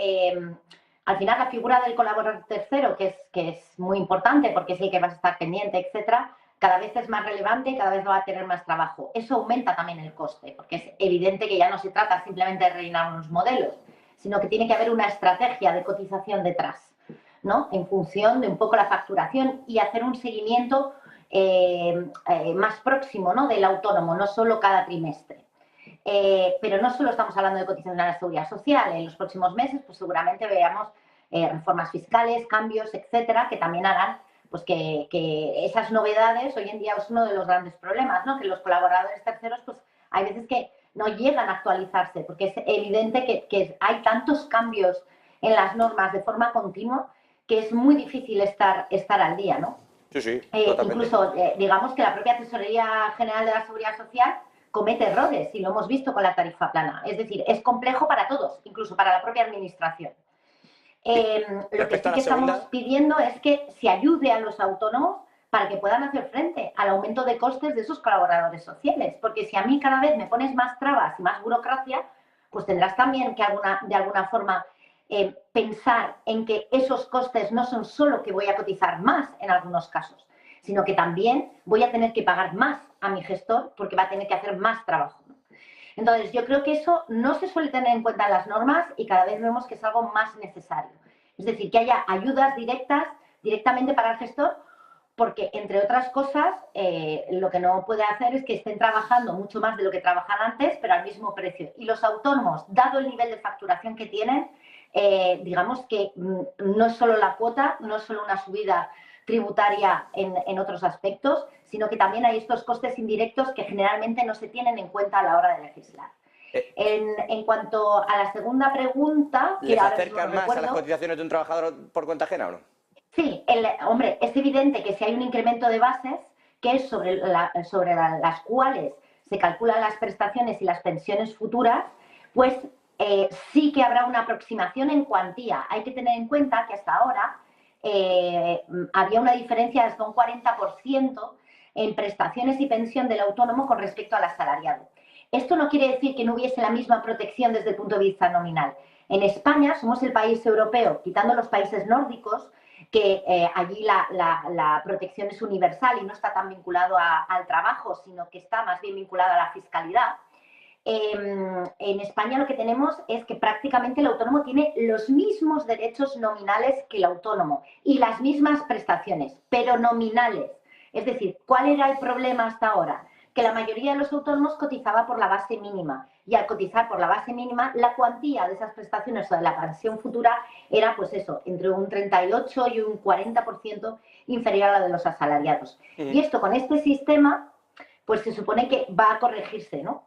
al final la figura del colaborador tercero, que es muy importante porque sí que vas a estar pendiente, etcétera, cada vez es más relevante y cada vez va a tener más trabajo. Eso aumenta también el coste, porque es evidente que ya no se trata simplemente de rellenar unos modelos, sino que tiene que haber una estrategia de cotización detrás, ¿no? En función de un poco la facturación y hacer un seguimiento más próximo, ¿no? Del autónomo, no solo cada trimestre. Pero no solo estamos hablando de cotización a la seguridad social. En los próximos meses, pues seguramente veamos reformas fiscales, cambios, etcétera, que también harán pues que esas novedades, hoy en día es uno de los grandes problemas, ¿no? Que los colaboradores terceros, pues hay veces que no llegan a actualizarse, porque es evidente que hay tantos cambios en las normas de forma continua que es muy difícil estar al día, ¿no? Sí, totalmente. Incluso, digamos que la propia Tesorería General de la Seguridad Social comete errores y lo hemos visto con la tarifa plana. Es decir, es complejo para todos, incluso para la propia administración. Lo que sí que estamos pidiendo es que se ayude a los autónomos para que puedan hacer frente al aumento de costes de sus colaboradores sociales. Porque si a mí cada vez me pones más trabas y más burocracia, pues tendrás también que de alguna forma pensar en que esos costes no son solo que voy a cotizar más en algunos casos, sino que también voy a tener que pagar más a mi gestor porque va a tener que hacer más trabajo, ¿no? Entonces, yo creo que eso no se suele tener en cuenta en las normas y cada vez vemos que es algo más necesario. Es decir, que haya ayudas directamente para el gestor, porque, entre otras cosas, lo que no puede hacer es que estén trabajando mucho más de lo que trabajan antes, pero al mismo precio. Y los autónomos, dado el nivel de facturación que tienen, digamos que no es solo la cuota, no es solo una subida tributaria en otros aspectos, sino que también hay estos costes indirectos que generalmente no se tienen en cuenta a la hora de legislar. En cuanto a la segunda pregunta... ¿Les acercan más a las cotizaciones de un trabajador por cuenta ajena o no? Sí, hombre, es evidente que si hay un incremento de bases, que es sobre las cuales se calculan las prestaciones y las pensiones futuras, pues sí que habrá una aproximación en cuantía. Hay que tener en cuenta que hasta ahora había una diferencia de hasta un 40% en prestaciones y pensión del autónomo con respecto al asalariado. Esto no quiere decir que no hubiese la misma protección desde el punto de vista nominal. En España somos el país europeo, quitando los países nórdicos, que allí la protección es universal y no está tan vinculado al trabajo, sino que está más bien vinculado a la fiscalidad. En España lo que tenemos es que prácticamente el autónomo tiene los mismos derechos nominales que el autónomo y las mismas prestaciones, pero nominales. Es decir, ¿cuál era el problema hasta ahora? Que la mayoría de los autónomos cotizaba por la base mínima y al cotizar por la base mínima la cuantía de esas prestaciones o de la pensión futura era pues eso, entre un 38 y un 40% inferior a la de los asalariados. Y esto con este sistema pues se supone que va a corregirse, ¿no?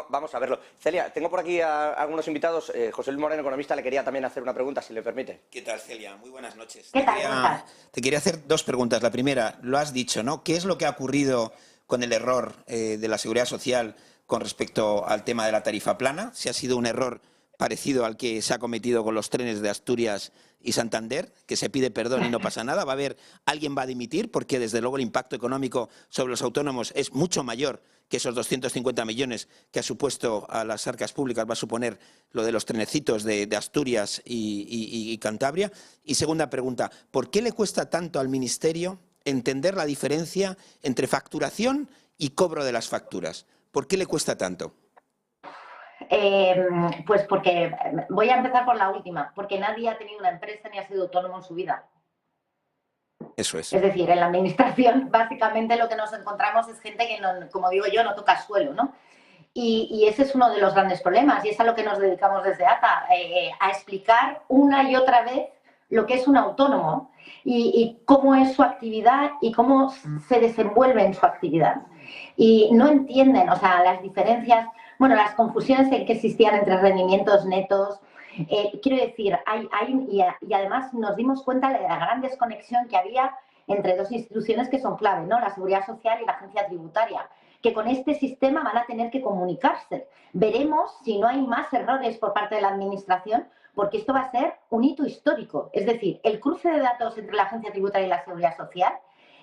Vamos a verlo. Celia, tengo por aquí a algunos invitados. José Luis Moreno, economista, le quería también hacer una pregunta, si le permite. ¿Qué tal, Celia? Muy buenas noches. ¿Qué tal? ¿Cómo estás? Te quería hacer dos preguntas. La primera, lo has dicho, ¿no? ¿Qué es lo que ha ocurrido con el error de la Seguridad Social con respecto al tema de la tarifa plana? Si ha sido un error parecido al que se ha cometido con los trenes de Asturias y Santander, que se pide perdón y no pasa nada. Alguien va a dimitir porque desde luego el impacto económico sobre los autónomos es mucho mayor que esos 250 millones que ha supuesto a las arcas públicas, va a suponer lo de los trenecitos de Asturias y Cantabria. Y segunda pregunta, ¿por qué le cuesta tanto al Ministerio entender la diferencia entre facturación y cobro de las facturas? ¿Por qué le cuesta tanto? Pues porque, voy a empezar por la última, porque nadie ha tenido una empresa ni ha sido autónomo en su vida. Eso es. Es decir, en la administración básicamente lo que nos encontramos es gente que, no, como digo yo, no toca suelo, ¿no? Y ese es uno de los grandes problemas y es a lo que nos dedicamos desde ATA, a explicar una y otra vez lo que es un autónomo y cómo es su actividad y cómo se desenvuelve en su actividad. Y no entienden, o sea, las diferencias, bueno, las confusiones que existían entre rendimientos netos. Quiero decir, y además nos dimos cuenta de la gran desconexión que había entre dos instituciones que son clave, ¿no? La Seguridad Social y la Agencia Tributaria, que con este sistema van a tener que comunicarse. Veremos si no hay más errores por parte de la Administración, porque esto va a ser un hito histórico. Es decir, el cruce de datos entre la Agencia Tributaria y la Seguridad Social,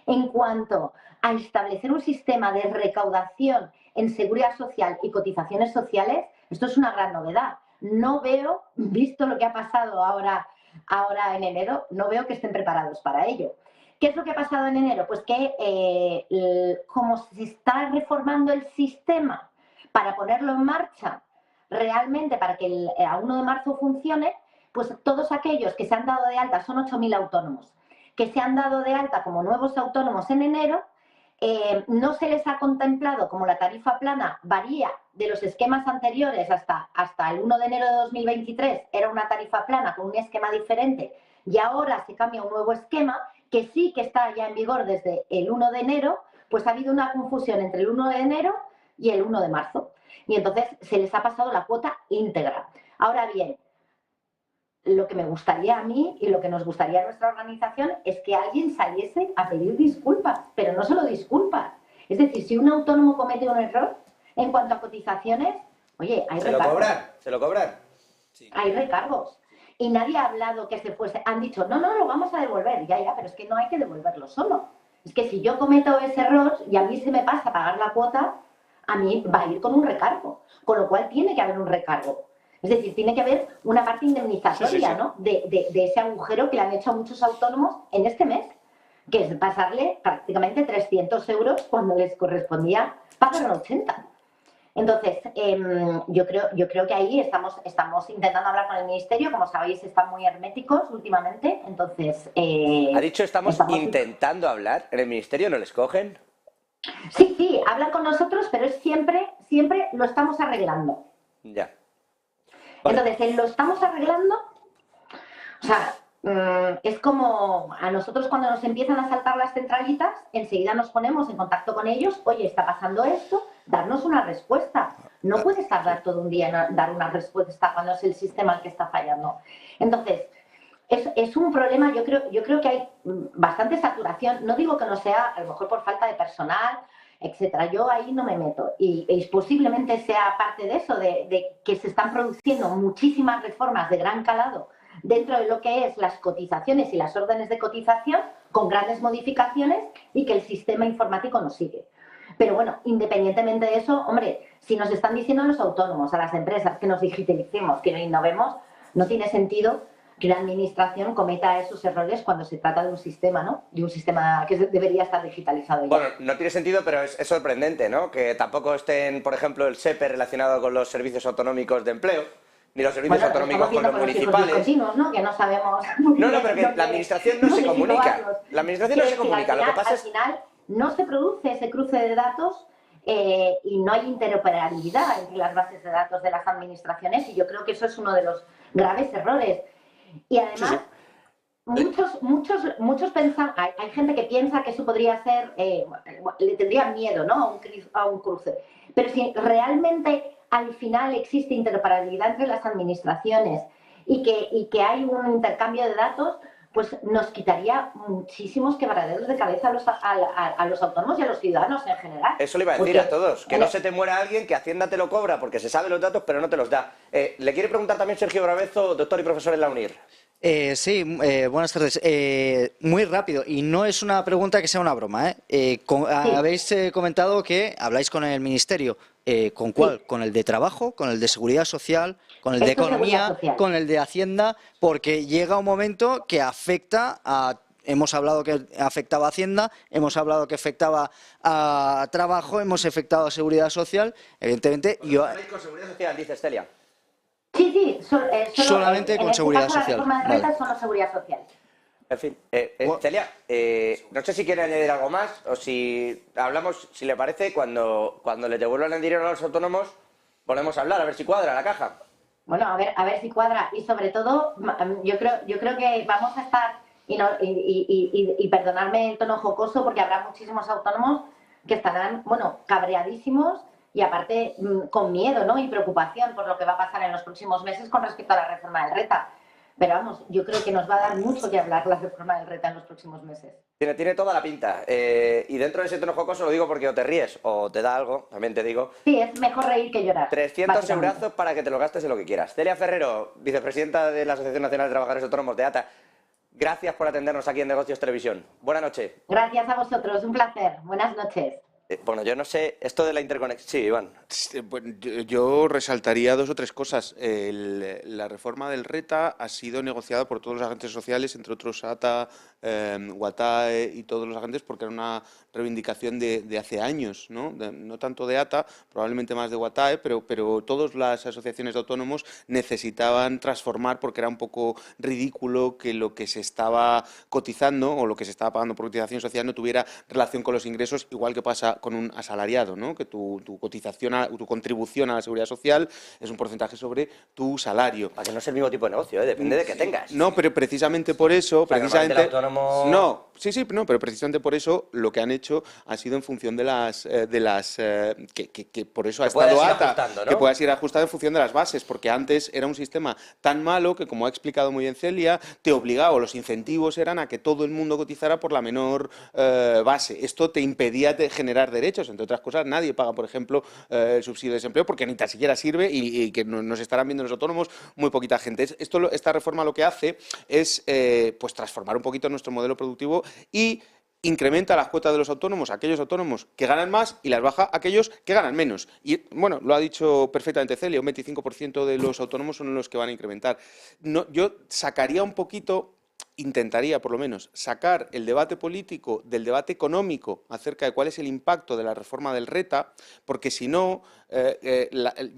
en cuanto a establecer un sistema de recaudación en seguridad social y cotizaciones sociales, esto es una gran novedad. No veo, visto lo que ha pasado ahora en enero, no veo que estén preparados para ello. ¿Qué es lo que ha pasado en enero? Pues que como se está reformando el sistema para ponerlo en marcha realmente, para que a 1 de marzo funcione, pues todos aquellos que se han dado de alta, son 8.000 autónomos, que se han dado de alta como nuevos autónomos en enero, no se les ha contemplado, como la tarifa plana varía de los esquemas anteriores hasta el 1 de enero de 2023, era una tarifa plana con un esquema diferente y ahora se cambia a un nuevo esquema que sí que está ya en vigor desde el 1 de enero, pues ha habido una confusión entre el 1 de enero y el 1 de marzo. Y entonces se les ha pasado la cuota íntegra. Ahora bien, lo que me gustaría a mí y lo que nos gustaría a nuestra organización es que alguien saliese a pedir disculpas, pero no solo disculpas. Es decir, si un autónomo comete un error en cuanto a cotizaciones, oye, hay recargos. ¿Se lo cobran? Sí. Hay recargos. Y nadie ha hablado que se fuese. Han dicho, no, lo vamos a devolver. Ya, pero es que no hay que devolverlo solo. Es que si yo cometo ese error y a mí se me pasa pagar la cuota, a mí va a ir con un recargo. Con lo cual tiene que haber un recargo. Es decir, tiene que haber una parte indemnizatoria, ¿no? de ese agujero que le han hecho a muchos autónomos en este mes, que es pasarle prácticamente 300 euros cuando les correspondía pagar 80. Entonces, yo creo que ahí estamos intentando hablar con el Ministerio. Como sabéis, están muy herméticos últimamente. Entonces, ha dicho estamos intentando hablar. ¿En el Ministerio no les cogen? Sí, hablan con nosotros, pero es siempre lo estamos arreglando. Ya. Vale. Entonces, lo estamos arreglando, o sea, es como a nosotros cuando nos empiezan a saltar las centralitas, enseguida nos ponemos en contacto con ellos, oye, está pasando esto, darnos una respuesta. No puedes tardar todo un día en dar una respuesta cuando es el sistema el que está fallando. Entonces, es un problema, yo creo que hay bastante saturación. No digo que no sea, a lo mejor por falta de personal, etcétera. Yo ahí no me meto y posiblemente sea parte de eso, de que se están produciendo muchísimas reformas de gran calado dentro de lo que es las cotizaciones y las órdenes de cotización con grandes modificaciones y que el sistema informático no sigue. Pero bueno, independientemente de eso, hombre, si nos están diciendo a los autónomos, a las empresas que nos digitalicemos, que innovemos, no tiene sentido que la administración cometa esos errores cuando se trata de un sistema, ¿no? De un sistema que debería estar digitalizado ya. Bueno, no tiene sentido, pero es sorprendente, ¿no? Que tampoco estén, por ejemplo, el SEPE relacionado con los servicios autonómicos de empleo, ni los servicios autonómicos con los municipales. ¿No? Que no sabemos. No, pero que la administración no se comunica. La administración no se comunica. Lo que pasa es... Al final no se produce ese cruce de datos y no hay interoperabilidad entre las bases de datos de las administraciones y yo creo que eso es uno de los graves errores. Y además, muchos pensan, hay gente que piensa que eso podría ser, le tendrían miedo, ¿no? a un cruce. Pero si realmente al final existe interoperabilidad entre las administraciones y que hay un intercambio de datos, pues nos quitaría muchísimos quebraderos de cabeza a los autónomos y a los ciudadanos en general. Eso le iba a decir a todos, que no se te muera alguien, que Hacienda te lo cobra porque se sabe los datos, pero no te los da. Le quiere preguntar también Sergio Brabezo, doctor y profesor en la UNIR. Sí, buenas tardes. Muy rápido, y no es una pregunta que sea una broma. Habéis comentado que habláis con el Ministerio. ¿Con cuál? Sí. ¿Con el de Trabajo, con el de Seguridad Social, con el de Esto es Seguridad Economía, Social. con el de Hacienda? Porque llega un momento que afecta a... Hemos hablado que afectaba a Hacienda, hemos hablado que afectaba a Trabajo, hemos afectado a Seguridad Social. Evidentemente, yo... Con Seguridad Social, dice Celia. Sí, Solamente con Seguridad Social. La reforma del renta es solo Seguridad Social. En fin, Celia, no sé si quiere añadir algo más o si hablamos, si le parece, cuando le devuelvan el dinero a los autónomos, volvemos a hablar, a ver si cuadra la caja. Bueno, a ver si cuadra. Y sobre todo, yo creo que vamos a estar, y perdonadme el tono jocoso, porque habrá muchísimos autónomos que estarán, bueno, cabreadísimos y aparte con miedo, ¿no? Y preocupación por lo que va a pasar en los próximos meses con respecto a la reforma del RETA. Pero vamos, yo creo que nos va a dar mucho que hablar la reforma del RETA en los próximos meses. Tiene toda la pinta. Y dentro de ese tono jocoso lo digo porque o te ríes o te da algo, también te digo. Sí, es mejor reír que llorar. 300 eurazos para que te lo gastes en lo que quieras. Celia Ferrero, vicepresidenta de la Asociación Nacional de Trabajadores Autónomos de ATA, gracias por atendernos aquí en Negocios Televisión. Buenas noches. Gracias a vosotros, un placer. Buenas noches. Bueno, yo no sé, esto de la interconexión... Sí, Iván. Bueno, yo resaltaría dos o tres cosas. La reforma del RETA ha sido negociada por todos los agentes sociales, entre otros ATA, UATAE y todos los agentes, porque era una reivindicación de hace años, ¿no? No tanto de ATA, probablemente más de UATAE, pero todas las asociaciones de autónomos necesitaban transformar porque era un poco ridículo que lo que se estaba cotizando o lo que se estaba pagando por cotización social no tuviera relación con los ingresos, igual que pasa con un asalariado, ¿no? Que tu cotización, tu contribución a la seguridad social es un porcentaje sobre tu salario. Para que no es el mismo tipo de negocio, depende de que tengas. No, pero precisamente por eso, precisamente... El autónomo... No, sí, no, pero precisamente por eso lo que han hecho ha sido en función de las... que por eso ha estado ATA, ¿no? Que puedas ir ajustando en función de las bases, porque antes era un sistema tan malo que, como ha explicado muy bien Celia, te obligaba, o los incentivos eran a que todo el mundo cotizara por la menor base. Esto te impedía generar derechos, entre otras cosas. Nadie paga, por ejemplo, el subsidio de desempleo porque ni tan siquiera sirve y que nos estarán viendo los autónomos muy poquita gente. Esta reforma lo que hace es pues transformar un poquito nuestro modelo productivo y incrementa las cuotas de los autónomos, aquellos autónomos que ganan más, y las baja a aquellos que ganan menos. Y bueno, lo ha dicho perfectamente Celia, un 25% de los autónomos son los que van a incrementar. No, yo sacaría un poquito... Intentaría, por lo menos, sacar el debate político del debate económico acerca de cuál es el impacto de la reforma del RETA, porque si no,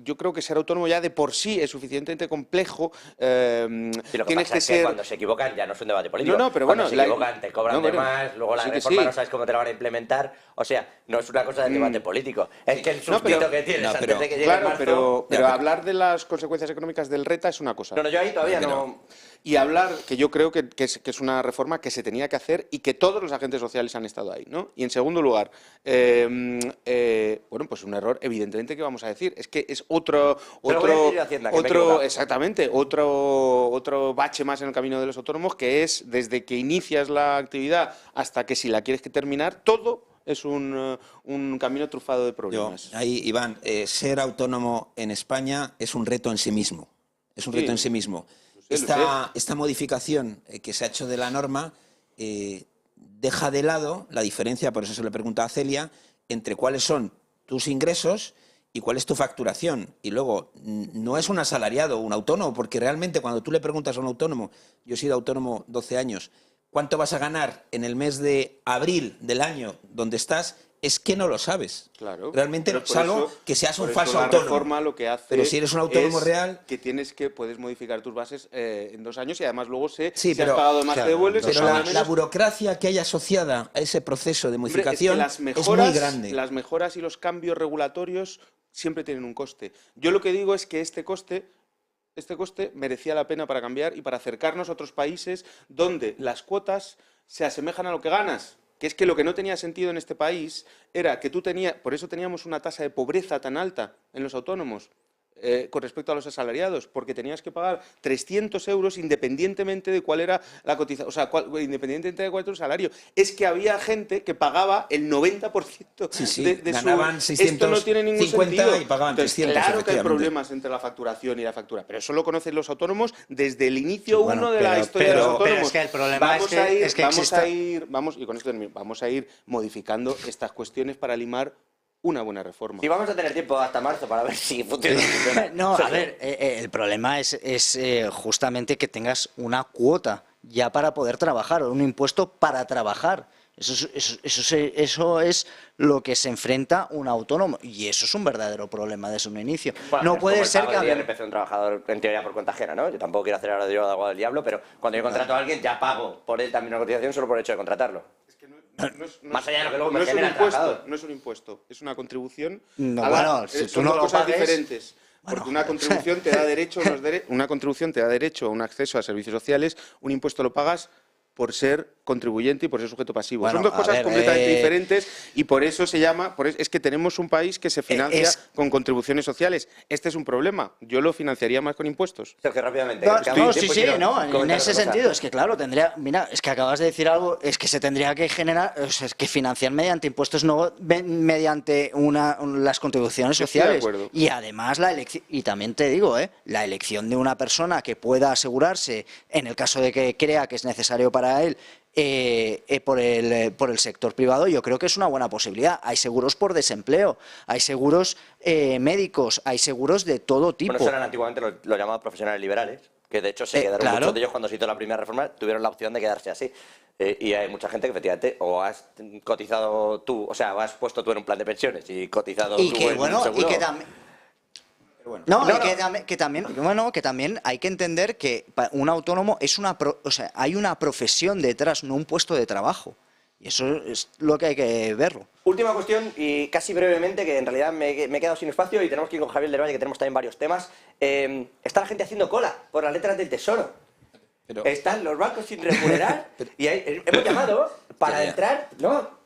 yo creo que ser autónomo ya de por sí es suficientemente complejo. Sí, lo que pasa es que cuando se equivocan ya no es un debate político. No, pero cuando bueno, se equivocan te cobran de más, luego la reforma no sabes cómo te la van a implementar. O sea, no es una cosa de debate político. Es que el sustito que tienes antes de que llegue marzo... Pero hablar de las consecuencias económicas del RETA es una cosa. No, yo ahí todavía no... Y hablar, que yo creo que es una reforma que se tenía que hacer y que todos los agentes sociales han estado ahí, ¿no? Y en segundo lugar, bueno, pues un error, evidentemente, que vamos a decir, es que es otro bache más en el camino de los autónomos, que es desde que inicias la actividad hasta que si la quieres que terminar, todo es un camino trufado de problemas. Ahí, Iván, ser autónomo en España es un reto en sí mismo. Es un reto en sí mismo. Esta modificación que se ha hecho de la norma deja de lado la diferencia, por eso se le pregunta a Celia, entre cuáles son tus ingresos y cuál es tu facturación. Y luego, no es un asalariado o un autónomo, porque realmente cuando tú le preguntas a un autónomo, yo he sido autónomo 12 años, ¿cuánto vas a ganar en el mes de abril del año donde estás? Es que no lo sabes. Claro. Realmente, salvo que seas un falso autónomo. Reforma lo que hace, pero si eres un autónomo real, que puedes modificar tus bases en 2 años y además luego si has pero, pagado más te devuelves. Pero la burocracia que hay asociada a ese proceso de modificación es muy grande. Las mejoras y los cambios regulatorios siempre tienen un coste. Yo lo que digo es que este coste merecía la pena para cambiar y para acercarnos a otros países donde las cuotas se asemejan a lo que ganas. Que es que lo que no tenía sentido en este país era que por eso teníamos una tasa de pobreza tan alta en los autónomos. con respecto a los asalariados, porque tenías que pagar 300 euros independientemente de cuál era la cotización, o sea, independientemente de cuál era tu salario. Es que había gente que pagaba el 90% de ganaban su... Esto no tiene ningún 650 sentido. y pagaban Entonces, 300, claro que hay problemas entre la facturación y la factura, pero eso lo conocen los autónomos desde el inicio uno de la historia de los autónomos. Pero es que el problema vamos a ir modificando estas cuestiones para limar una buena reforma. Y vamos a tener tiempo hasta marzo para ver si funciona. No, a ver, el problema es justamente que tengas una cuota ya para poder trabajar, o un impuesto para trabajar. Eso es lo que se enfrenta un autónomo, y eso es un verdadero problema desde un inicio. Bueno, no puede ser que... empecé un trabajador en teoría por cuenta ajena, ¿no? Yo tampoco quiero hacer ahora de agua del diablo, pero cuando yo contrato a alguien ya pago por él también una cotización solo por el hecho de contratarlo. Más allá de lo que luego me genera el trabajador. No es un impuesto, es una contribución. Si son dos cosas diferentes. Porque una contribución te da derecho a un acceso a servicios sociales, un impuesto lo pagas por ser contribuyente y por ser sujeto pasivo. Bueno, son dos cosas completamente diferentes, y por eso se llama... es que tenemos un país que se financia con contribuciones sociales. Este es un problema. Yo lo financiaría más con impuestos. Sergio, rápidamente. En ese sentido, es que claro, mira, es que acabas de decir algo, es que se tendría que generar, es que financiar mediante impuestos, no mediante las contribuciones sociales. Estoy de acuerdo. Y además y también te digo, la elección de una persona que pueda asegurarse, en el caso de que crea que es necesario para él, por el sector privado, yo creo que es una buena posibilidad. Hay seguros por desempleo, hay seguros médicos, hay seguros de todo tipo. Bueno, eso eran antiguamente los llamados profesionales liberales, que de hecho se quedaron claro. Muchos de ellos cuando se hizo la primera reforma tuvieron la opción de quedarse así. Y hay mucha gente que efectivamente o has cotizado tú, o sea, o has puesto tú en un plan de pensiones y cotizado tú en un seguro. Y que también... Que también hay que entender que un autónomo es hay una profesión detrás, no un puesto de trabajo. Y eso es lo que hay que verlo. Última cuestión, y casi brevemente, que en realidad me he quedado sin espacio y tenemos que ir con Javier del Valle, que tenemos también varios temas. Está la gente haciendo cola por las letras del Tesoro. Están los bancos sin remunerar y hemos llamado para entrar, ¿no?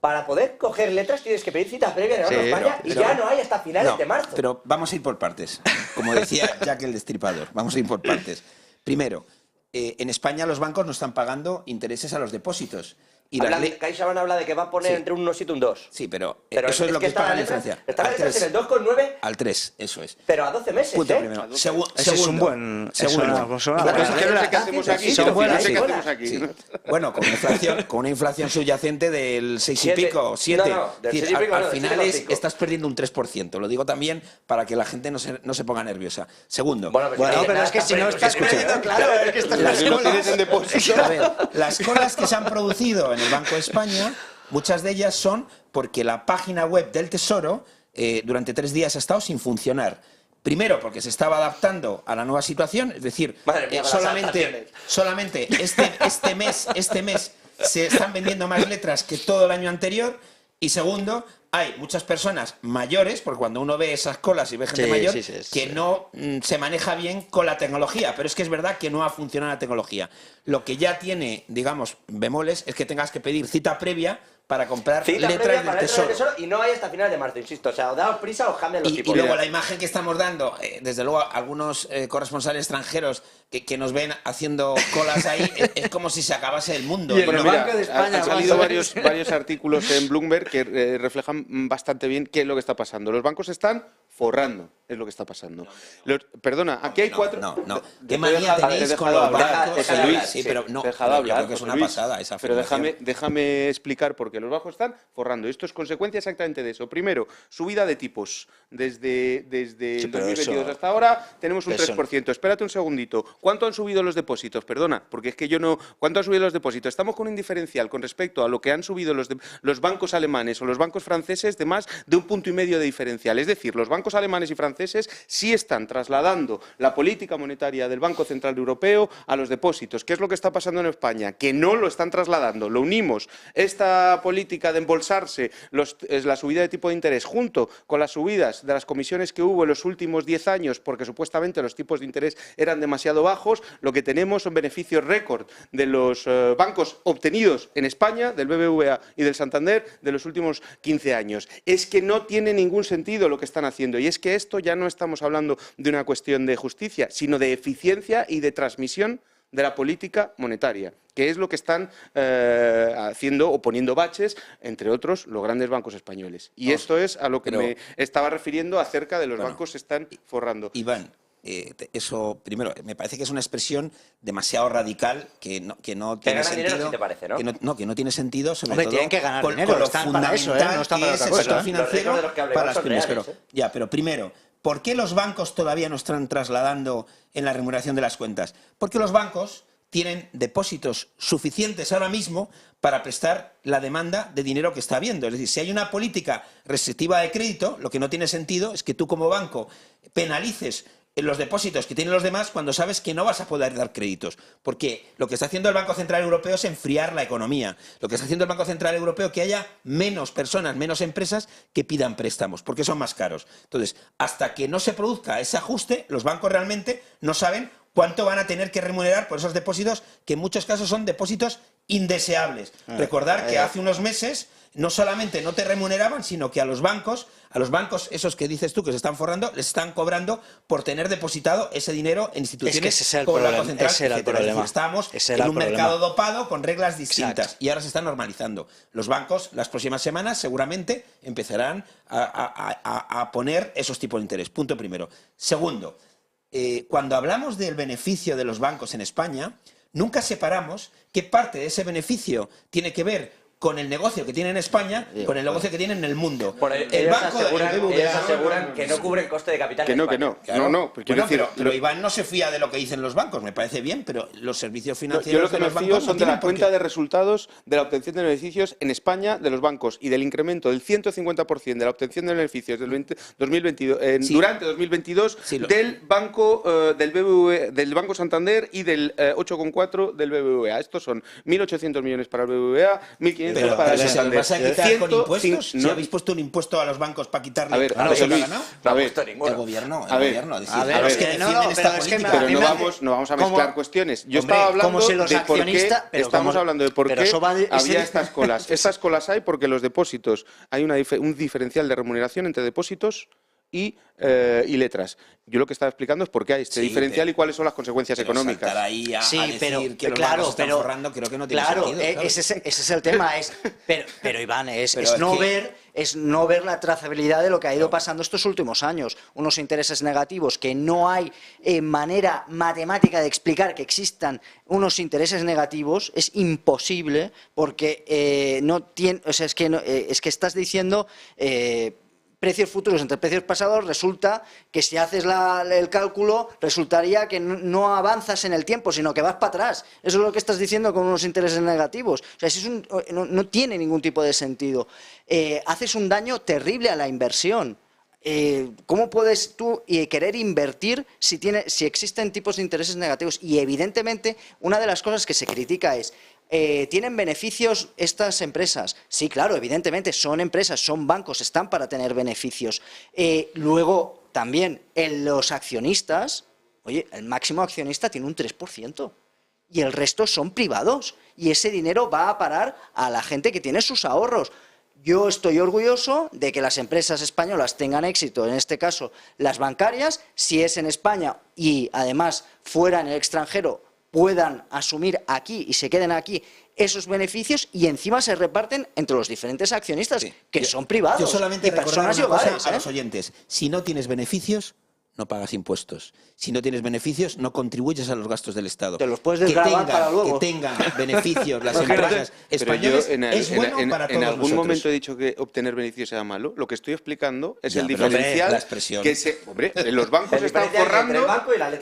Para poder coger letras tienes que pedir cita previa en el Banco de España y ya no hay hasta finales de marzo. Pero vamos a ir por partes. Como decía Jack el Destripador, vamos a ir por partes. Primero, en España los bancos no están pagando intereses a los depósitos. Y CaixaBank habla de que va a poner entre un 1 y un 2. Sí, pero eso es lo que paga la diferencia. Está la letra en el 2,9. Al 3, eso es. Pero a 12 meses, Punto primero. Ese es un buen... Segundo. No sé qué hacemos aquí. Bueno, con una inflación subyacente del 6 y pico, 7. Al final estás perdiendo un 3%. Lo digo también para que la gente no se ponga nerviosa. Segundo. Bueno, pero es que si no estás perdiendo, claro, es que estás las colas que se han producido en el Banco de España, muchas de ellas son porque la página web del Tesoro durante 3 días ha estado sin funcionar. Primero, porque se estaba adaptando a la nueva situación, es decir, solamente este mes se están vendiendo más letras que todo el año anterior. Y segundo, hay muchas personas mayores, porque cuando uno ve esas colas y ve gente mayor, que no se maneja bien con la tecnología. Pero es que es verdad que no ha funcionado la tecnología. Lo que ya tiene, digamos, bemoles, es que tengas que pedir cita previa para comprar letras del Tesoro. Y no hay hasta finales de marzo, insisto. O sea, o daos prisa o cambian los tipos. Y luego la imagen que estamos dando, desde luego algunos corresponsales extranjeros que nos ven haciendo colas ahí, es como si se acabase el mundo. Bueno, mira, han salido varios artículos en Bloomberg que reflejan bastante bien qué es lo que está pasando. Los bancos están forrando, es lo que está pasando. Perdona, aquí hay 4... No. ¿Qué manía tenéis con los bancos? Sí, pero no, dejado hablar, yo creo que es una pasada esa afirmación. Pero déjame explicar por qué los bancos están forrando. Esto es consecuencia exactamente de eso. Primero, subida de tipos. Desde el 2022 hasta ahora tenemos un 3%. Espérate un segundito. ¿Cuánto han subido los depósitos? Perdona, porque es que yo no... ¿Cuánto han subido los depósitos? Estamos con un diferencial con respecto a lo que han subido los bancos alemanes o los bancos franceses de más de 1,5 punto de diferencial. Es decir, los bancos alemanes y franceses sí están trasladando la política monetaria del Banco Central Europeo a los depósitos. ¿Qué es lo que está pasando en España? Que no lo están trasladando. Lo unimos. Esta política de embolsarse la subida de tipo de interés junto con las subidas de las comisiones que hubo en los últimos 10 años porque supuestamente los tipos de interés eran demasiado bajos, lo que tenemos son beneficios récord de los bancos obtenidos en España, del BBVA y del Santander, de los últimos 15 años. Es que no tiene ningún sentido lo que están haciendo. diciendo, y es que esto ya no estamos hablando de una cuestión de justicia, sino de eficiencia y de transmisión de la política monetaria, que es lo que están haciendo o poniendo baches, entre otros, los grandes bancos españoles. Y esto es a lo que me estaba refiriendo acerca de los bancos se están forrando. Iván, eso, primero, me parece que es una expresión demasiado radical que no tiene sentido. Dinero, sí te parece, ¿no? Que no tiene sentido, sobre Hombre, todo tienen que ganar con dinero, lo están para eso, fundamental no están para que es otra el cosa. sector Los financiero ricos de los que hablemos para las son pymes. reales, Pero primero, ¿por qué los bancos todavía no están trasladando en la remuneración de las cuentas? Porque los bancos tienen depósitos suficientes ahora mismo para prestar la demanda de dinero que está habiendo. Es decir, si hay una política restrictiva de crédito, lo que no tiene sentido es que tú como banco penalices los depósitos que tienen los demás cuando sabes que no vas a poder dar créditos. Porque lo que está haciendo el Banco Central Europeo es enfriar la economía. Lo que está haciendo el Banco Central Europeo es que haya menos personas, menos empresas que pidan préstamos, porque son más caros. Entonces, hasta que no se produzca ese ajuste, los bancos realmente no saben cuánto van a tener que remunerar por esos depósitos, que en muchos casos son depósitos indeseables. Recordar que hace unos meses no solamente no te remuneraban, sino que a los bancos esos que dices tú que se están forrando, les están cobrando por tener depositado ese dinero en instituciones como el Banco Central, etcétera. Es decir, estábamos en un mercado dopado con reglas distintas y ahora se está normalizando. Los bancos, las próximas semanas, seguramente empezarán a poner esos tipos de interés. Punto primero. Segundo, cuando hablamos del beneficio de los bancos en España, nunca separamos qué parte de ese beneficio tiene que ver con el negocio que tiene en España, con el negocio que tiene en el mundo. El banco aseguran que no cubre el coste de capital. Que no, Claro. Pero Iván no se fía de lo que dicen los bancos, me parece bien, pero los servicios financieros yo lo que de me los fío bancos son de la cuenta de resultados de la obtención de beneficios en España de los bancos y del incremento del 150% de la obtención de beneficios del 2022, durante 2022 del banco del BBVA, del Banco Santander y del 8,4 del BBVA. Estos son 1.800 millones para el BBVA, 1.500 para el ¿se los Santander. vas a quitar con impuestos? Si habéis puesto un impuesto a los bancos para quitarle A ver, a los que Luis, han ganado. El gobierno. Es que no, pero es que Pero no vamos a mezclar cuestiones. Yo estaba hablando de por qué estamos hablando de por qué había estas colas. Estas colas hay porque los depósitos, hay un diferencial de remuneración entre depósitos y letras. Yo lo que estaba explicando es por qué hay este diferencial y cuáles son las consecuencias económicas. Ahí a decir que los claro, bancos están forrando, creo que no tiene sentido. Ese es el tema. Pero Iván, es no ver la trazabilidad de lo que ha ido pasando estos últimos años. Unos intereses negativos que no hay manera matemática de explicar que existan unos intereses negativos, es imposible porque no tiene, o sea, es que estás diciendo precios futuros entre precios pasados, resulta que si haces el cálculo, resultaría que no avanzas en el tiempo, sino que vas para atrás. Eso es lo que estás diciendo con unos intereses negativos. O sea, no tiene ningún tipo de sentido. Haces un daño terrible a la inversión. ¿Cómo puedes tú querer invertir si existen tipos de intereses negativos? Y evidentemente, una de las cosas que se critica es ¿tienen beneficios estas empresas? Sí, claro, evidentemente, son empresas, son bancos, están para tener beneficios. Luego, también, los accionistas, oye, el máximo accionista tiene un 3%. Y el resto son privados. Y ese dinero va a parar a la gente que tiene sus ahorros. Yo estoy orgulloso de que las empresas españolas tengan éxito, en este caso las bancarias, si es en España y además fuera en el extranjero, puedan asumir aquí y se queden aquí esos beneficios y encima se reparten entre los diferentes accionistas que son privados. Yo solamente y personas recordar una iguales, cosa a los oyentes. Si no tienes beneficios, no pagas impuestos. Si no tienes beneficios, no contribuyes a los gastos del Estado. Te los puedes desgravar para luego. Que tengan beneficios las empresas españolas es bueno para todos En algún nosotros. momento he dicho que obtener beneficios sea malo. Lo que estoy explicando es el pero, diferencial la expresión. los bancos están forrando.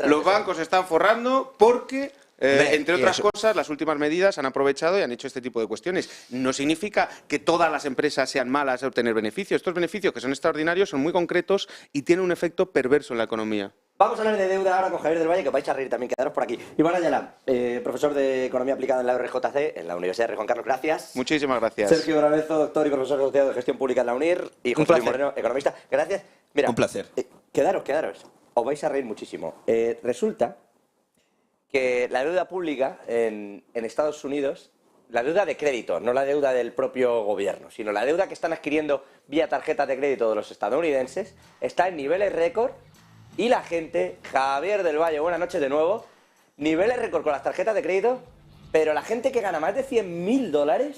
Los bancos están forrando porque entre otras cosas, las últimas medidas han aprovechado y han hecho este tipo de cuestiones. No significa que todas las empresas sean malas a obtener beneficios. Estos beneficios, que son extraordinarios, son muy concretos y tienen un efecto perverso en la economía. Vamos a hablar de deuda ahora con Javier del Valle, que vais a reír también, quedaros por aquí. Iván Ayala, profesor de Economía Aplicada en la RJC, en la Universidad de Rey Juan Carlos, gracias. Muchísimas gracias. Sergio Bravezo, doctor y profesor asociado de Gestión Pública en la UNIR, y José Luis Moreno, economista, gracias. Mira, un placer. Quedaros. Os vais a reír muchísimo. Resulta que la deuda pública en Estados Unidos la deuda de crédito, no la deuda del propio gobierno, sino la deuda que están adquiriendo vía tarjetas de crédito de los estadounidenses, está en niveles récord y la gente, Javier del Valle, buenas noches de nuevo, niveles récord con las tarjetas de crédito, pero la gente que gana más de $100.000